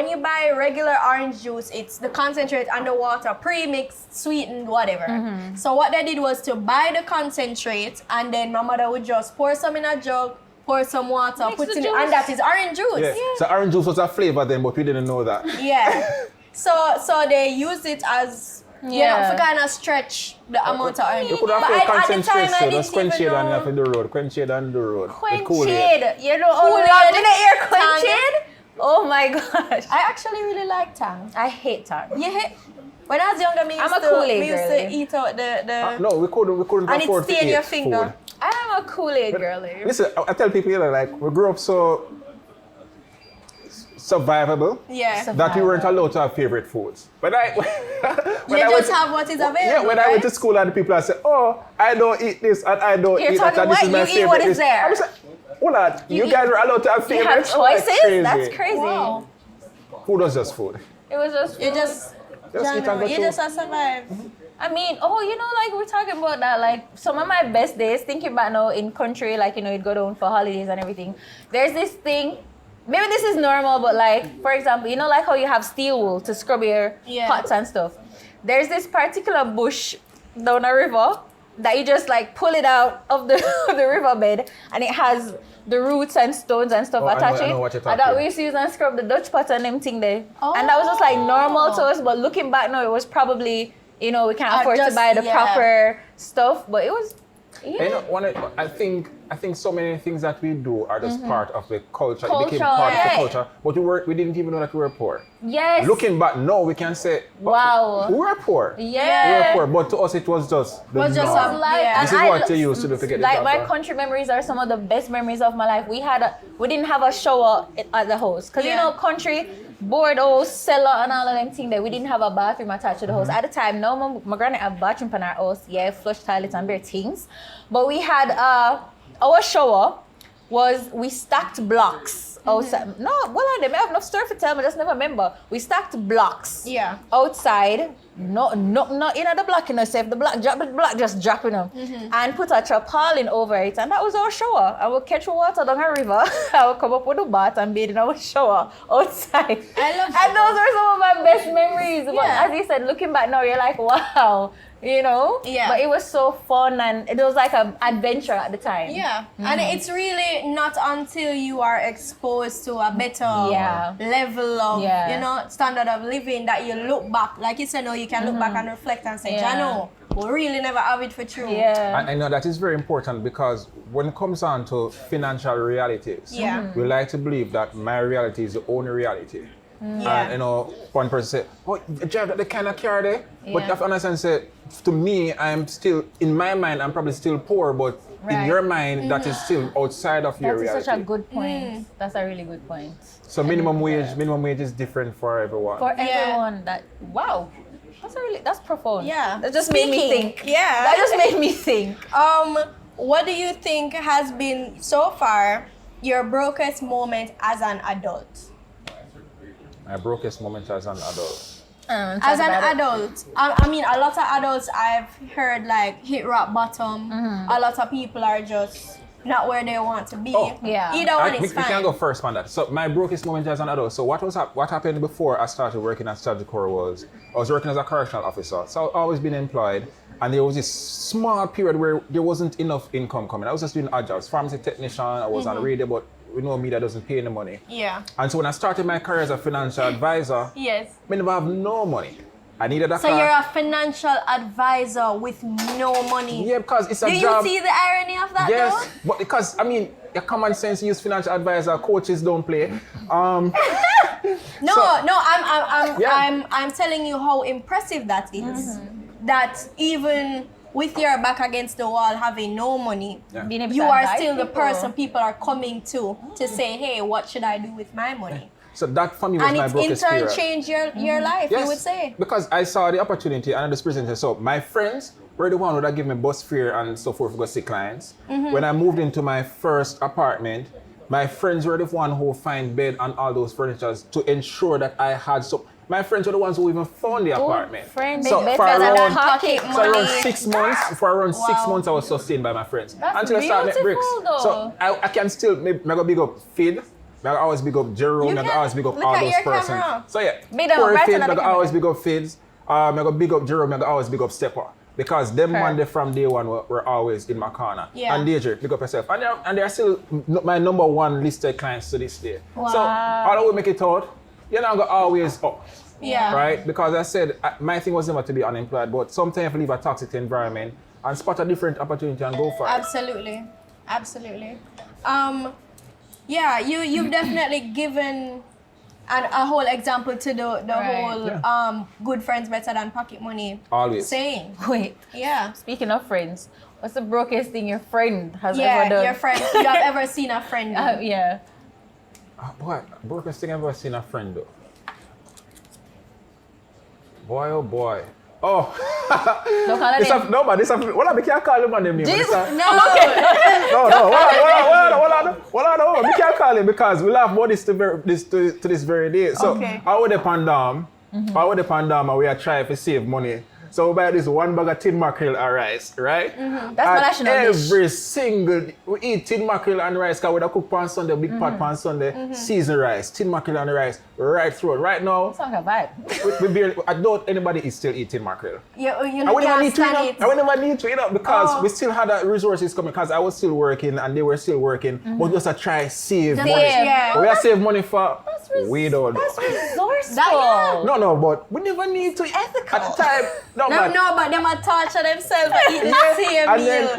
you buy regular orange juice, it's the concentrate and the water pre-mixed, sweetened, whatever. So what they did was to buy the concentrate, and then my mother would just pour some in a jug, pour some water, Mix put the in it, juice. and that is orange juice. Yeah. So orange juice was a flavor then, but we didn't know that. Yeah. So they use it as you know, for kind of stretch the amount of orange. You could have But put at the concentrate, time, I so just didn't quench even it and you know. have to do the road. Quench it and do the road. Quench The cool it. it. You know, Cool oh, it. did I hear quench Tang. it? Oh my gosh. I actually really like tang. I hate tang. Yeah. When I was younger, me I'm used, a Kool-Aid to, me used to girly. eat out the No, we couldn't and it afford to stay in eat your finger. food. I am a Kool-Aid girly. Listen, I tell people, you know, like, we grew up so survivable Yeah. that we weren't allowed to have favorite foods. But You when I went just have what is available. yeah, when I went to right? school and the people I said, oh, I don't eat this and I don't You're eat that talking and this what? is my You eat favorite. what is dish." there. I was like, hold on, you eat- guys were allowed to have You favorites? have I'm like, choices? That's crazy. Wow. Food was just food. It was just You just Just eat and go you through. just have survive. I mean, you know, like we're talking about that, like some of my best days, thinking back now in country, like, you know, you'd go down for holidays and everything. There's this thing, maybe this is normal, but like, for example, you know, like how you have steel wool to scrub your Yeah. pots and stuff. There's this particular bush down a river that you just like pull it out of the, the riverbed, and it has the roots and stones and stuff Oh, attached I know to what it. you're And that talking. we used to use and scrub the Dutch pot and them thing there. And that was just like normal to us, but looking back now, it was probably, you know, we can't afford to just- buy the yeah. proper stuff, but it was, yeah. You know, I think so many things that we do are just part of the culture. It became Culture, part of yeah. the culture. But we didn't even know that we were poor. Yes. Looking back now, we can say, Wow. we were poor. Yeah. We were poor, but to us it was just the Was just norm. a- Like, Yeah. This and is I what lo- you used to do to get the like job my done. country memories are some of the best memories of my life. We didn't have a shower at the house because you Yeah. know country board house cellar and all of them things there. We didn't have a bathroom attached to the house at the time. Now my granny had a bathroom in our house, yeah, flush toilets and bare things, but we had our shower was we stacked blocks outside. No, well, I have enough story to tell me, just never remember. We stacked blocks. Yeah. Outside, not in the block, you know, so if the block drop, the block just dropping them. And put a tarpaulin over it, and that was our shower. I would catch water down a river, I would come up with a bath and bathe in our shower outside. I love And that. those are some of my best memories. But Yeah. as you said, looking back now, you're like, wow, you know? Yeah. But it was so fun, and it was like an adventure at the time. Yeah, and it's really not until you are exposed to a better Yeah. level of, Yeah. you know, standard of living that you look back, like you said, no, you can look back and reflect and say, Yeah. Jano, we really never have it for true. Yeah. I know that is very important because when it comes down to financial realities, Yeah. we like to believe that my reality is the only reality. Yeah. And you know, one person said, "Oh, you drive the kind of car there," but Yeah. you have to understand, say, to me, I'm still in my mind, I'm probably still poor, but in Right. your mind, that is still outside of your That is reality. such a good point. That's a really good point. So minimum wage is different for everyone. For Yeah. everyone wow. That's profound. Yeah. That just made me Speaking, think. yeah. That just made me think. What do you think has been so far your brokest moment as an adult? My brokest moment as an adult. As an adult, I mean, a lot of adults I've heard like hit rock bottom. A lot of people are just not where they want to be. Oh. Yeah. Either one We is can fine. go first on that. So my brokest moment as an adult. So what happened before I started working at Statutory was I was working as a correctional officer. So I've always been employed, and there was this small period where there wasn't enough income coming. I was just doing odd jobs, pharmacy technician. I was on the radio, but we know media doesn't pay any money. Yeah. And so when I started my career as a financial advisor, Yes. I never have no money. I needed a So car. you're a financial advisor with no money. Yeah, because it's a Do job. you see the irony of that Yes, though? but because I mean, your common sense use financial advisor, coaches don't play. No, So- no, I'm Yeah. I'm telling you how impressive that is. That even with your back against the wall, having no money, Yeah. Being able you to are advise still the people. person people are coming to say, hey, what should I do with my money? So that for me was And my it's in brokest turn period. changed your life, you would say. Because I saw the opportunity and I just presented. So my friends were the one who would give me bus fare and so forth to go see clients. When I moved into my first apartment, my friends were the one who find bed and all those furnitures to ensure that I had so. my friends were the ones who even found the apartment. Friends, So better for than around, pocket money. so around Money. 6 months, for around 6 months I was sustained by my friends. That's until I started making bricks. beautiful, So though. I can still, I go big up Fid, I always big up Jerome, You I can always big up look all at those your persons. camera. So yeah, Big up, Corey right Fid, on the I camera. always big up Fids, I go big up Jerome, I always big up Stepper. Because them Correct. one day from day one were always in my corner. Yeah. And Deidre, pick up yourself. And they're still my number one listed clients to this day. So Wow. all I will make it out, you're not gonna always up. Yeah. Right? Because I said my thing was never to be unemployed, but sometimes you leave a toxic environment and spot a different opportunity and go for it. Absolutely. Absolutely. Yeah, you've definitely given a whole example to the Right. whole Yeah. good friends better than pocket money Always. saying. Wait, Yeah. speaking of friends, what's the brokest thing your friend has Yeah, ever done? your friend. You have ever seen a friend do? Yeah. Boy, brokest thing I've ever seen a friend do. Boy, oh boy. Oh, Don't call it this a, name. no, but this a, well, I can't call him on them name. but this a- No. No, hold on. We can't call it because we laugh about this to this very day. So Okay. I would depend down. I would depend down and we are trying to save money. So we buy this one bag of tin mackerel and rice, right? That's my And national dish. every single, we eat tin mackerel and rice because we da cook on Sunday, big pot on Sunday, seasoned rice, tin mackerel and rice, right through it. Right now, Sounds like a vibe. we barely, I doubt anybody is still eating mackerel. You I would never can't need to, stand it. I would never need to, because Oh. we still had that resources coming because I was still working and they were still working, but just to try save Just money. save. Yeah. We are save money for, we don't know. That's resourceful. That- No, but we never need to Ethical. at the time. No, No, man. no, but them a torture themselves and eat the same And meal. then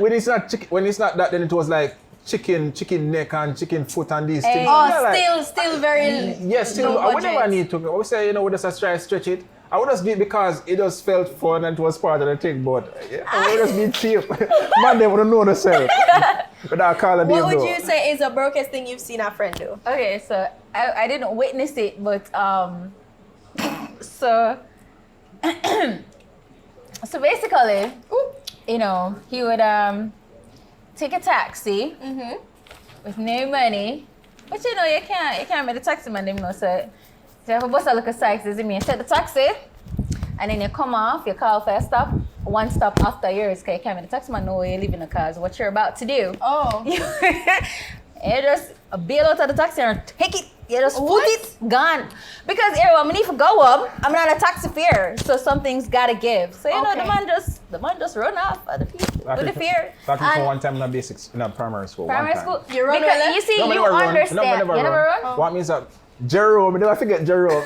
when it's not that, then it was like chicken neck and chicken foot and these things. Oh, Yeah, like, still very yes, still, low I would budget. never need to. We say, we just try to stretch it. I would just do it because it just felt fun and it was part of the thing, but yeah, I would just be cheap. Man, they wouldn't know themselves. Without calling them What would though. you say is the brokest thing you've seen a friend do? Okay, so I didn't witness it, but so so basically, he would take a taxi with no money, but you can't make the taxi man them know. So you have a bus a look aside, says me, set the taxi, and then you come off, you call for a stop, one stop after yours, because you can't make the taxi man know where you live in the cars, what you're about to do. Oh. You just bail out of the taxi and take it. You just put it, gone. Because when I need to go up, I'm not a taxi fare, so something's gotta give. So Okay. the man just run off of the people with the fear. That was And for one time in a basics in a primary school. primary one time. school, You run because with it? you see, No, we you never run. understand. No, we never you never run? What means that Jerome, I never forget Jerome.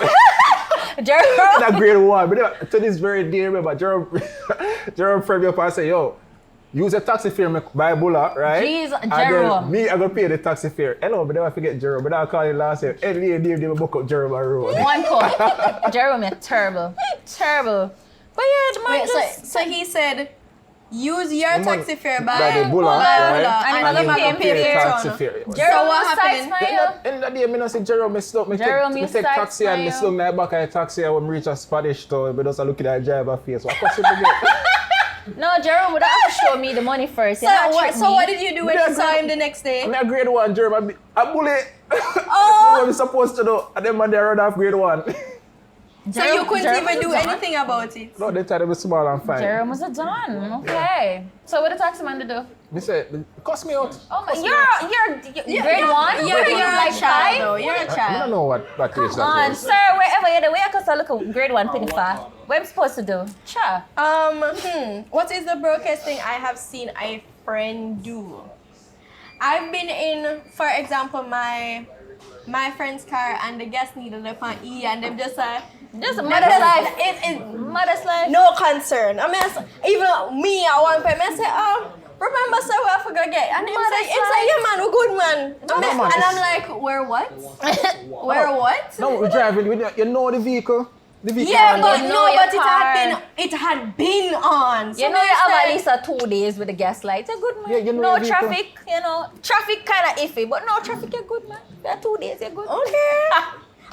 Jerome. That grade one. But to this very day, remember Jerome friend me up and say, yo, use a taxi fare, me buy bulla, right? Jeez, And Jerome. then me, I go pay the taxi fare. Hello, but never forget Jerome. But I call him last year. Every day, they book up Jerome on road. One call. Jerome is terrible. Terrible. But yeah, the man Wait, just... so he said, use your The man- taxi fare by by the bulla, bulla, right? And and then then he I pay go the pay fare. taxi the fare. Jerome what was happened? size smile. In that day, I don't say Jerome, me Jerome, you take start taxi and me smile. slung my back at a taxi and when me reach a Spanish town, but just looking at the driver face. What question to get? No, Jerome would have to show me the money first. So, You not trick me. what did you do when Yeah, you saw good. him the next day? I'm a grade one, Jerome. I bully. Oh. What I'm supposed to do. And then man, they run off grade one. So you couldn't Jerome even was do a don. anything about it? No, they try to be small and fine. Jerome was a don. Okay. So what the taxi man to do? Me say, it cost me out. Oh my, you're grade one? You're like a child, five? though. You're a I don't child. know what age Come that on, was. sir, wherever you're the way I could look at grade one penny far. What am I supposed to do? Cha. What is the brokest thing I have seen a friend do? I've been in, for example, my friend's car and the gas needle up on E and them just Just a mother's life. It Mother's life. no concern. I mean, even me at one point, I say, remember, sir, where I forgot get? And him say, yeah, man, we good, man. man, And I'm it's- like, where what? Where what? No, we're driving. You know the vehicle. The vehicle. Yeah, and but You no, know your but it had been on. So You know you it's have at like- least 2 days with the gas light. You're good, man. Yeah, you know no your vehicle. traffic, Traffic kind of iffy, but no traffic, you're good, man. You're 2 days, you're good. Okay.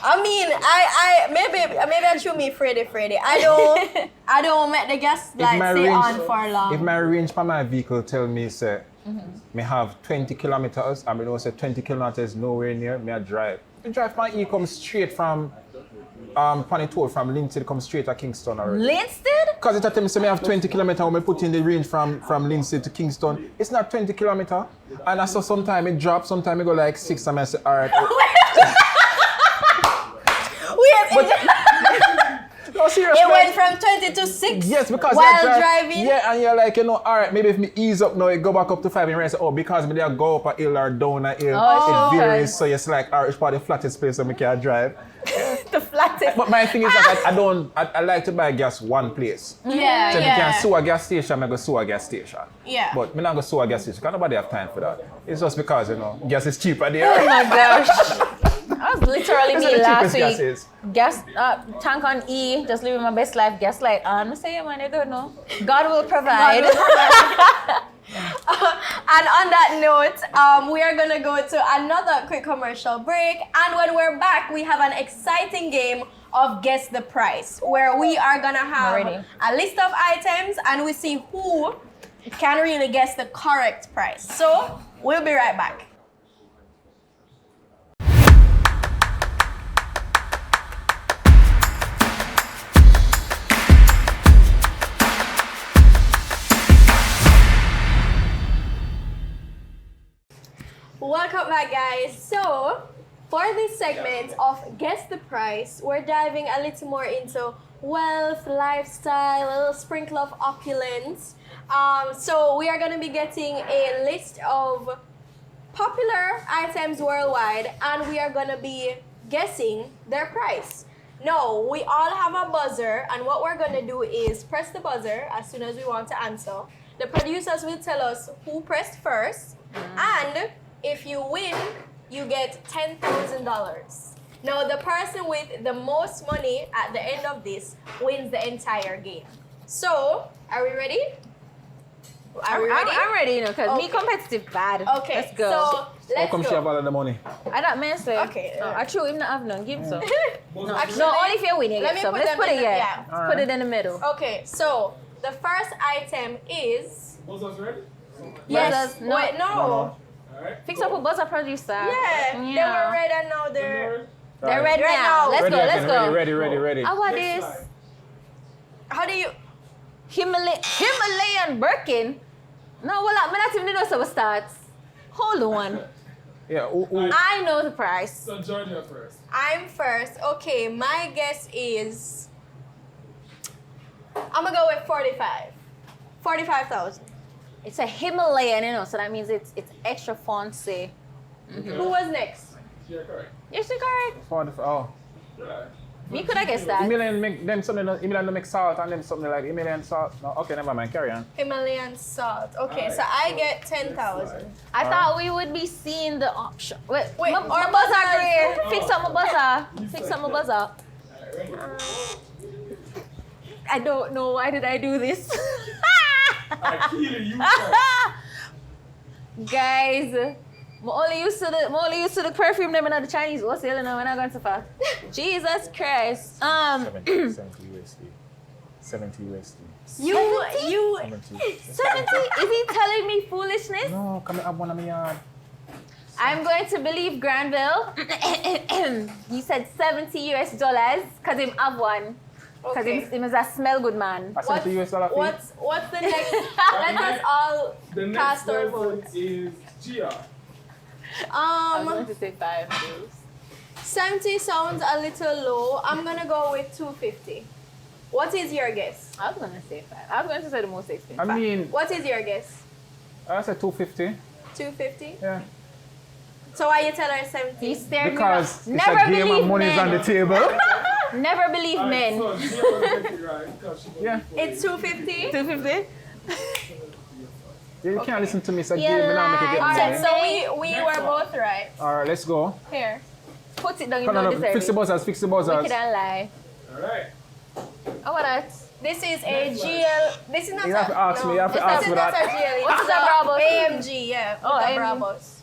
I mean, I maybe I should be Freddy. I don't make the gas light stay on for long. If my range for my vehicle tell me say me have 20 kilometers, I mean say 20 kilometers nowhere near, me I drive. I drive my E come straight from tour from Linstead come straight to Kingston already. Linstead? Because it tell me say me have 20 kilometers when I put in the range from Linstead to Kingston. It's not 20 kilometers. And I saw sometimes it drop, sometimes it go like 6 and I say, alright. No, seriously. It went from 20 to 6 yes, because while driving. Yeah, and you're like, alright, maybe if me ease up now, it go back up to 5 and you say, oh, because me there go up a hill or down a hill, it varies. So it's like, alright, it's probably the flattest place so me can drive. The flattest. But my thing is that I like to buy gas one place. Yeah, So if you can sue a gas station, I go sue a gas station. Yeah. But me not go sue a gas station because nobody have time for that. It's just because, gas is cheaper there. Oh my gosh. That was literally That's me what the last cheapest week. gas is. Gas tank on E, just living my best life. Gas light on. I say, yeah, man, I don't know. God will provide. And on that note, we are gonna go to another quick commercial break. And when we're back, we have an exciting game of Guess the Price, where we are gonna have a list of items and we see who can really guess the correct price. So we'll be right back. Welcome back, guys. So, for this segment of Guess the Price, we're diving a little more into wealth, lifestyle, a little sprinkle of opulence. So, we are going to be getting a list of popular items worldwide, and we are going to be guessing their price. No, we all have a buzzer, and what we're going to do is press the buzzer as soon as we want to answer. The producers will tell us who pressed first, and if you win, you get $10,000. Now, the person with the most money at the end of this wins the entire game. So, are we ready? Are we ready? I'm ready, because me competitive bad. Okay, Let's go. so How let's come she have go. all of the money? I don't mean say. Okay, I true him not have none. Give him some. Actually, No, only if you win, you let get me some. put Let's them put in it the- here. yeah. Let's put it in the middle. Okay, so the first item is... Buzzers ready? Yes. Buzzers, no. Wait, no. Alright. Fix up a buzzer producer. Yeah, they were red and now they're... They're ready Right now. now. Let's Ready go, again, let's go. Ready. How about this? How do you... Himalayan Birkin? No, well, I'm not even know some starts. Hold on. Yeah, I know the price. So join you first. I'm first. Okay, my guess is... I'm gonna go with 45. 45,000. It's a Himalayan, so that means it's extra fancy. Who was next? You're correct. You're still correct. Right. Me could have guessed that. Emilian make them something. Emilian make salt and them something like Emilian salt. No, okay, never mind. Carry on. Himalayan salt. Okay, so I get 10,000. I thought we would be seeing the option. Wait, Wait, my or buzzer buzzers. green. Fix up my buzzer. Fix up my buzzer. I don't know. Why did I do this? I kill you. Guys, I'm only used to the perfume them and the Chinese wholesale now. We're not going so far. Jesus Christ. 70 USD. 70 USD. You... 70? Is he telling me foolishness? No, come up one of me yard. I'm going to believe Granville. He said $70 because him have one. Because Okay. him is a smell good man. I sent the US dollar fee. What's the next? Let us all The next cast our person votes. is Gia. I'm going to say 5. 70 sounds a little low. I'm gonna go with 250. What is your guess? I was going to say 5. I was going to say the most expensive. I mean, What is your guess? I said 250. 250? Yeah. So why you tell her 70? He stared Because me it's wrong. a game and money is on the table. Never believe men. So Gia will get it right because she Yeah. It's 250? 250? Yeah, you can't listen to me. It's a You game and now make it get lied. money. So we were both right. Alright, let's go. Here. Put it down, you Come don't on, deserve fix the it. buzzers, fix the buzzers. Wicked and lie. Alright. How about that? This is a GL. This is not You have to ask me, you have to this ask is me not that. a GL. What It's is a Brabus? AMG, yeah. Oh, It's a AMG. Brabus.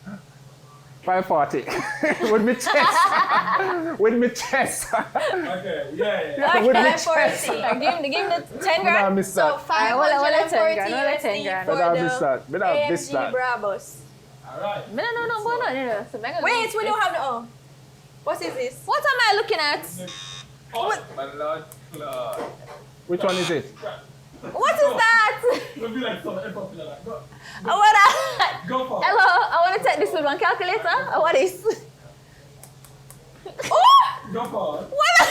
540. With me chest. With me chest. Okay, yeah. Yeah, with me chest. 540. Give him the 10 I grand. miss So that. 540 10 USD grand. for But I miss the that. But I miss AMG that. Brabus. Alright. No. So I'm gonna Wait, go- we don't have no. What is this? What am I looking at? Oh, my Lord. Which one is it? What is that? It'll be like some F-up in that. Go I wanna. for it. Hello, I wanna take this with one calculator. What is? Go for it. What?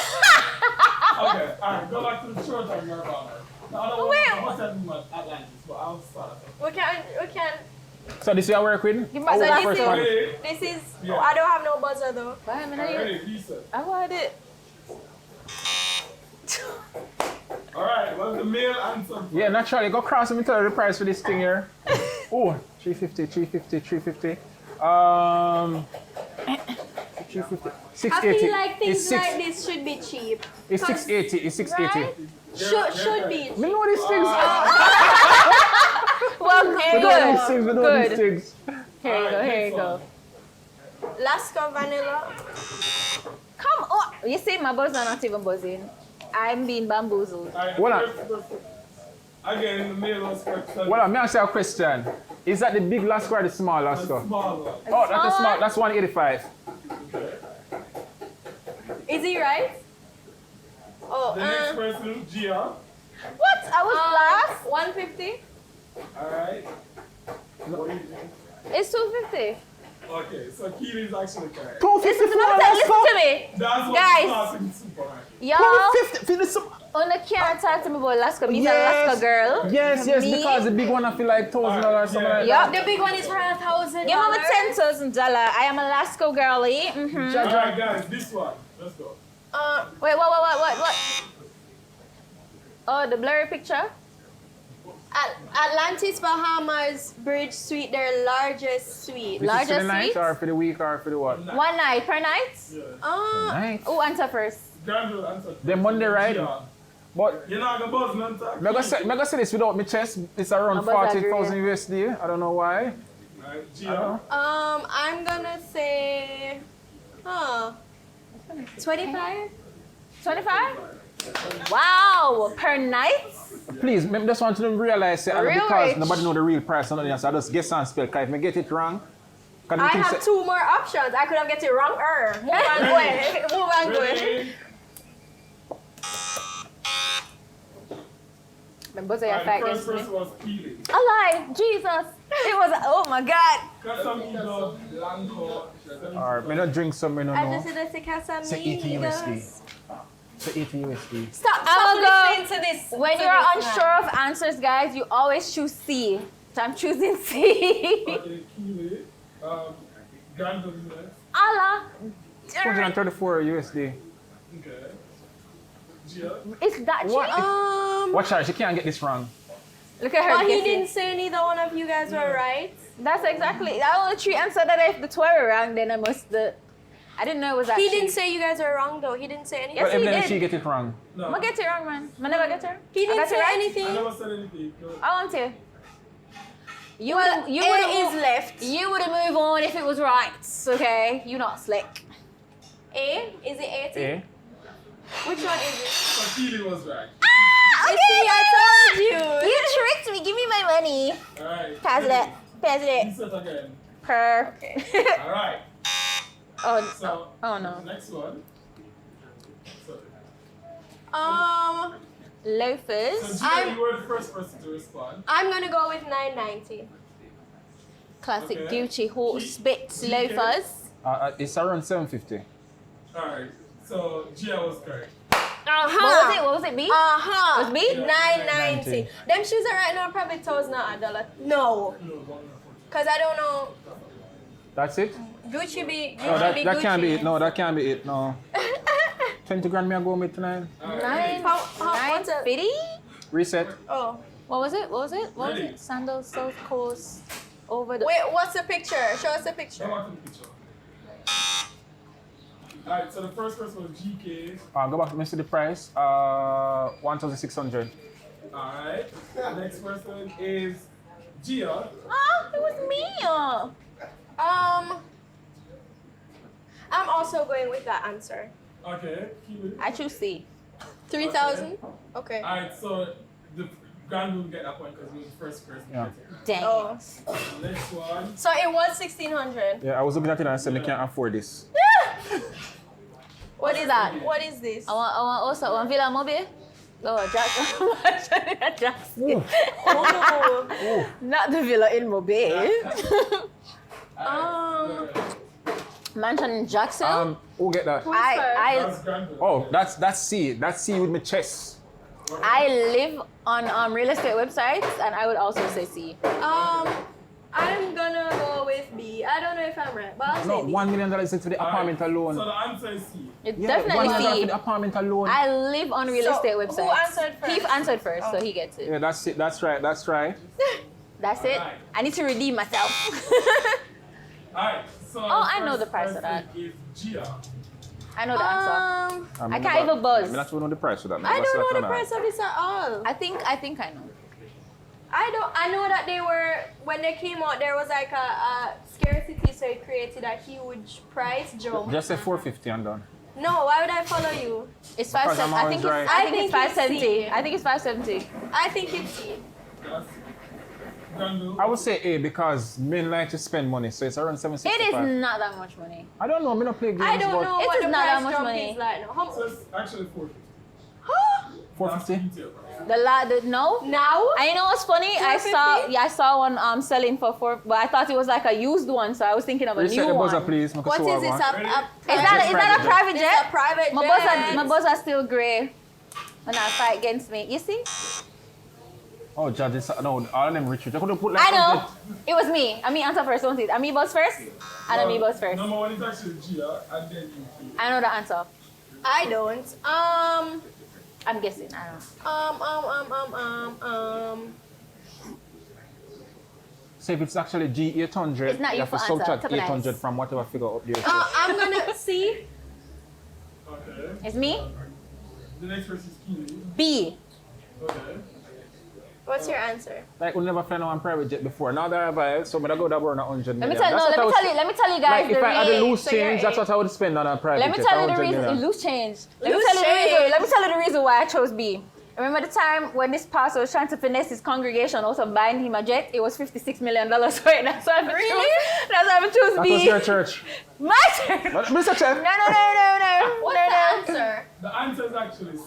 Okay, alright, go back to the church of Nirvana. The other one, Wait. I must have been Atlantis, but I'll start. We can. So this is your work with? Give me Oh, some the this first is- one. Ready? This is. Yeah. Oh, I don't have no buzzer though. Why am I not Ready, here? Lisa. I want it. Alright, what's the male answer? Yeah, naturally. Go cross and tell her the price for this thing here. Oh, 350, 350, 350. 350. I 680. feel like things It's six- like this should be cheap. It's 680. It's 680. Right? Should be. We know these things. Well, We know these good. things. We know Good. these things. Here you go. Here you go. Lasco vanilla. Come on. You see, my buzz are not even buzzing. I'm being bamboozled. Alright, What again, the male was correct. Well, may I ask you a question? Is that the big Lasco or the small Lasco? Small one. Oh, that's a small. That's 185. Is he right? Oh, The next person, Gia. What? I was last. 150. Alright. What do you think? It's 250. Okay, so Keely is actually correct. 250 for a Listen Lasco. to me. That's what Guys. the class in supermarket. Y'all, 250 for the small. on the can't talk to me about Alaska. Me's Yes. an Alaska girl. Yes, Me? because the big one I feel like $1,000 or something like Yup. The big one is for $1,000. Give me $10,000. I am a Alaska girlie. Mm-hmm. that. Alright, guys, this one. Let's go. Wait, what? Oh, the blurry picture? Atlantis Bahamas Bridge Suite, their largest suite. This is for Largest the night suite? or for the week or for the what? One night per night? Yeah. Night. Oh, answer first. Granville answer. Then Monday, right? Gia. But You're not gonna buzz none talk. I'm gonna say this without my chest. It's around How about that, 40,000 USD. I don't know why. Alright, I don't know. Gia. I'm gonna say, 25. 25? Wow, per night? Please, I just want you to realize that Real because rich. nobody know the real price, so I just guess and spell. Cause if I get it wrong, can I have 2 more options. I could have get it wrong. Move on, go ahead. Ready? My buzzer Alright, fight the against first me. person was Keely. A lie, Jesus. It was, oh my God. Casamigo Blanco. Or me not drink some, me no I know. just said it's Say 80 USD. Say 80 USD. Stop I'll go. listening to this. When to you're this man. unsure of answers, guys, you always choose C. So I'm choosing C. Okay, Keely. Granville next. Allah. 234 USD. Okay. Gia. It's that cheap. What? Watch out, she can't get this wrong. Look at her. But he guessing. didn't say neither one of you guys were right. That's exactly. I only 3 answer that if the 12 were wrong, then I must. I didn't know it was that He cheap. didn't say you guys were wrong though. He didn't say anything. Yes, But he evidently did. she get it wrong. No. I get it wrong, man. I never get it. He I didn't got say it right? I anything. never said anything. Go. I want to. You Well, would. You A would is left. You would have moved on if it was right. Okay, you not slick. A? Is it 80? Eh? Which one is it? So Keely was right. You see, I told you. You tricked me. Give me my money. Alright. Pass it. Pass it. Reset again. Per. Alright. Oh. So, Oh no. next one. So, Loafers. Gia, you were the first person to respond. I'm gonna go with 990. Classic Okay. Gucci horse bits GK. loafers. It's around 750. Alright. So, Gia was correct. What was it? B? Uh-huh. Was B? 990. Them shoes are right now probably $1,000. No. Cause I don't know. That's it? Gucci be No, Gucci that, be that Gucci. can't be it. No, that can't be it. No. 20 grand me I go with tonight. Nine. What's it? 950? Reset. Oh. What was it? What was Ready? it? Sandals, South Coast, over the. Wait, what's the picture? Show us the picture. Come on to the picture. Alright, so the first person was GK. Go back to Mr. The price. 1,600. Alright. The next person is Gia. Oh, it was me. I'm also going with that answer. Okay, Keely. I choose C. 3,000? Okay. Alright, so the Grand will get that point because we were the first person Yeah. to get it. Dang. Oh. Next one. So it was 1,600. Yeah, I was looking at it and I said, I can't afford this. What is that? What is this? I want also one Villa Mobile. Oh, Jackson. Oh. Not the villa in Mobile. Mansion in Jackson. Who get that? That's C. That's C with my chest. I live on real estate websites, and I would also say C. I'm gonna go with B. I don't know if I'm right, but I'll No, say B. $1 million is for the apartment alone. So the answer is C. It's $1 definitely million C. for the apartment alone. I live on real estate Who websites. answered first? Keith answered first, so he gets it. Yeah, that's it. That's right. That's right. That's it. I need to redeem myself. Alright, so I know the price of that. Is Gia. I know the answer. I I can't even buzz. I mean, that's know the price for that. I don't know the price of this at all. I think I know. I know that they were, when they came out, there was like a scarcity, so it created a huge price jump. Just say 450 and done. No, why would I follow you? It's Because I'm 570. I always think right. it's, I think it's I think it's 570. C. I think it's 570. I think it's C. That's Granville. I would say A because men like to spend money, so it's around It 765. is not that much money. I don't know. I don't play games. I don't but know It what is the not that price much jump money. is like. No. So it's actually 450. 450. No. Now? I know what's funny. I saw one selling for 4, but I thought it was like a used one, so I was thinking of a Reset new the one. buzzer, please. Make a What sure is this? one. Is that a private It's jet? a private My jet. buzzer still grey. When I fight against me, you see? Oh, judge, no, all of them retreat. I could have put like I know. It was me. I mean, answer first, don't it? I mean, buzz first. And I mean, buzz first. Number one is actually Gia, and then you. I know the answer. I don't. I'm guessing. I don't know. So if it's actually G800, It's not you you have to for answer. subtract Couple 800 lines. from whatever figure up there. I'm gonna see. Okay. It's me. The next person is Keely. B. Okay. What's your answer? Like we never fly on private jet before. Now that I buy it, so I'm gonna go that burn 100 Let million. me tell you guys Like if I had a loose so you're change, that's what I would spend on a private Let me jet. tell you the 100 reason. million. Loose change. Loose change. Let me tell you the reason why I chose B. Remember the time when this pastor was trying to finesse his congregation out of buying him a jet? It was $56 million. Right? That's why I choose That B. was your church. My church. But, Mr. Chef. No. What's the answer? The answer is actually C.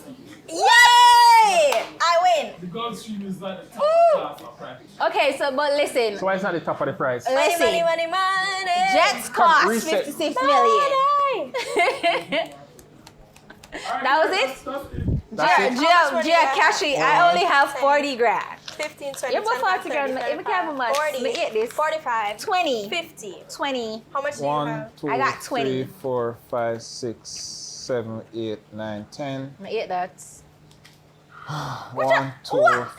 Yay! I win. The Gulfstream is like the top class of private. Okay, so but listen. So why is not the top of the price? Listen. Money. Jets cost reset. 56 million. That was it? That's it. That's it. How much money do you have? Cashy, I only have 40 grand. 15, 20, You put 40 grand. 30, You can't have much. 40, But eat this. 45, 20. 50. 20. How much do you 1, have? 2, I got 20. 3, 4, 5, 6, 7, 8, 9, 10. I eat that. 1, 2, Liar! Liar!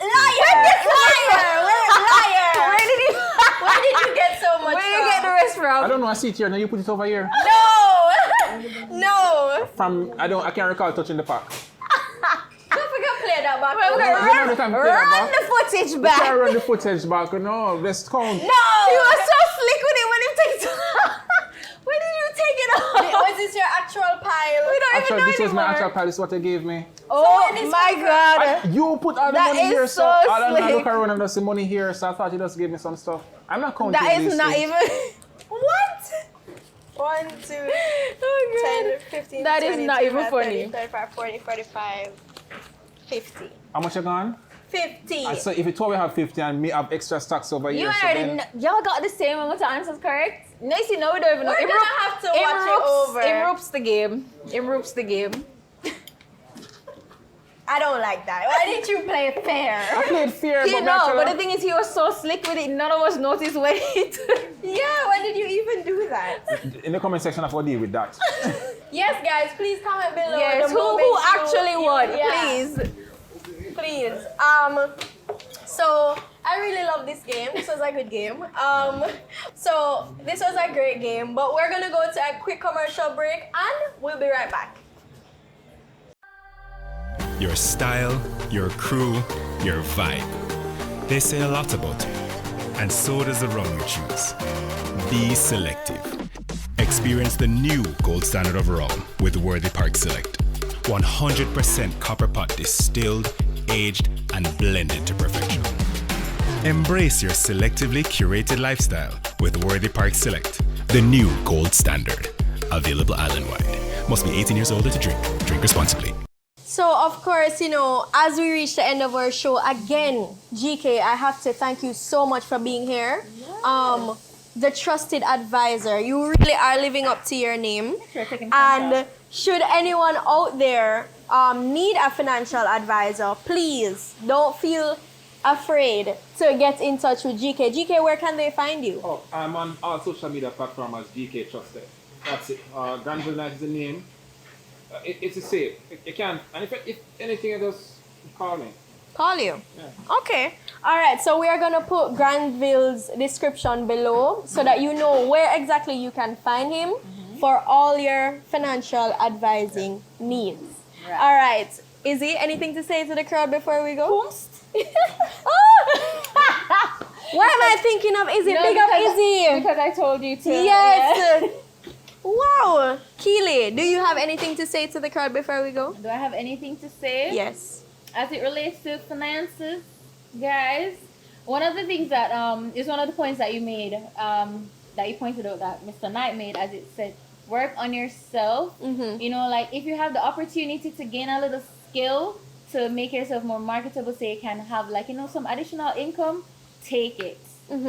Where did you? Where did you get so much Where you get the rest I from? don't know. I see it here. Now you put it over here. No! I can't recall touching the pack. Don't forget to play that back. You can play that Run back. the footage You can't back. run the footage back. No, let's count. You were so slick with it when you take it off. When did you take it off? Was this your actual pile? We don't Actually, even know this was my anymore. actual pal. This is what they gave me. Oh when is my God. You put all the That money is here, so all I slick. look around and just the money here, so I thought you just gave me some stuff. I'm not counting That these is not things. even. What? 1, 2, 10, Oh, 15, That 20, is not even 25, 30, funny. 35, 40, 45, 50. How much you gone? 50. So if you told me I have 50 and me have extra stocks over You here, so already then, know, y'all got the same amount of answers correct. Next you know we don't even know. We're gonna have to watch it over. It ropes the game. It ropes the game. I don't like that. Why didn't you play fair? I played fair, You but know, naturally- but the thing is he was so slick with it, none of us noticed when he Yeah, why did you even do that? in the comment section, I will deal with that. Yes, guys, please comment below. Yes, the who moment actually won, yeah. Please. So I really love this game. This was a good game. So this was a great game, but we're gonna go to a quick commercial break and we'll be right back. Your style, your crew, your vibe. They say a lot about you, and so does the rum you choose. Be selective. Experience the new gold standard of rum with Worthy Park Select. 100% copper pot distilled, aged, and blended to perfection. Embrace your selectively curated lifestyle with Worthy Park Select, the new gold standard. Available island-wide. Must be 18 years old or to drink. Drink responsibly. So, of course, you know, as we reach the end of our show, again, GK, I have to thank you so much for being here. The trusted advisor. You really are living up to your name. Sure, taking And should anyone out there need a financial advisor, please don't feel afraid to get in touch with GK. GK, where can they find you? Oh, I'm on all social media platforms as GK Trusted. That's it. Granville Knight is the name. It's a safe. You can. And if anything, just call me. Call you. Yeah. Okay. All right. So we are going to put Granville's description below so that you know where exactly you can find him for all your financial advising needs. Right. All right. Izzy, anything to say to the crowd before we go? Why am I thinking of Izzy? No, Big up because- Izzy. Because I told you to. Yes. Wow. Keely, do you have anything to say to the crowd before we go? Do I have anything to say? Yes. As it relates to finances, guys, one of the things that is one of the points that you made, that you pointed out that Mr. Knight made, as it said, work on yourself. You know, like if you have the opportunity to gain a little skill to make yourself more marketable, so you can have like, you know, some additional income, take it.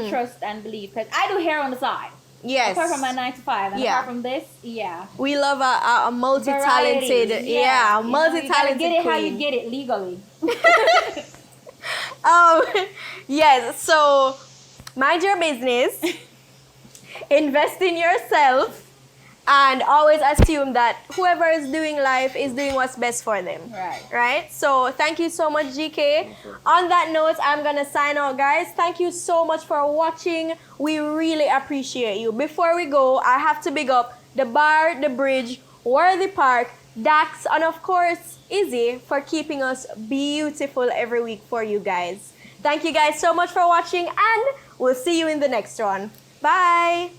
Trust and believe. Because I do hair on the side. Yes. Apart from my 9 to 5. And Yeah. apart from this, yeah. We love a multi-talented, Variety, yeah, You know, multi-talented you gotta get it how queen. you get it legally. Yes, so mind your business, invest in yourself, and always assume that whoever is doing life is doing what's best for them. Right. Right? So thank you so much, GK. On that note, I'm gonna sign out, guys. Thank you so much for watching. We really appreciate you. Before we go, I have to big up the bar, the bridge, Worthy Park, Dacx, and of course, Izzy for keeping us beautiful every week for you guys. Thank you guys so much for watching, and we'll see you in the next one. Bye!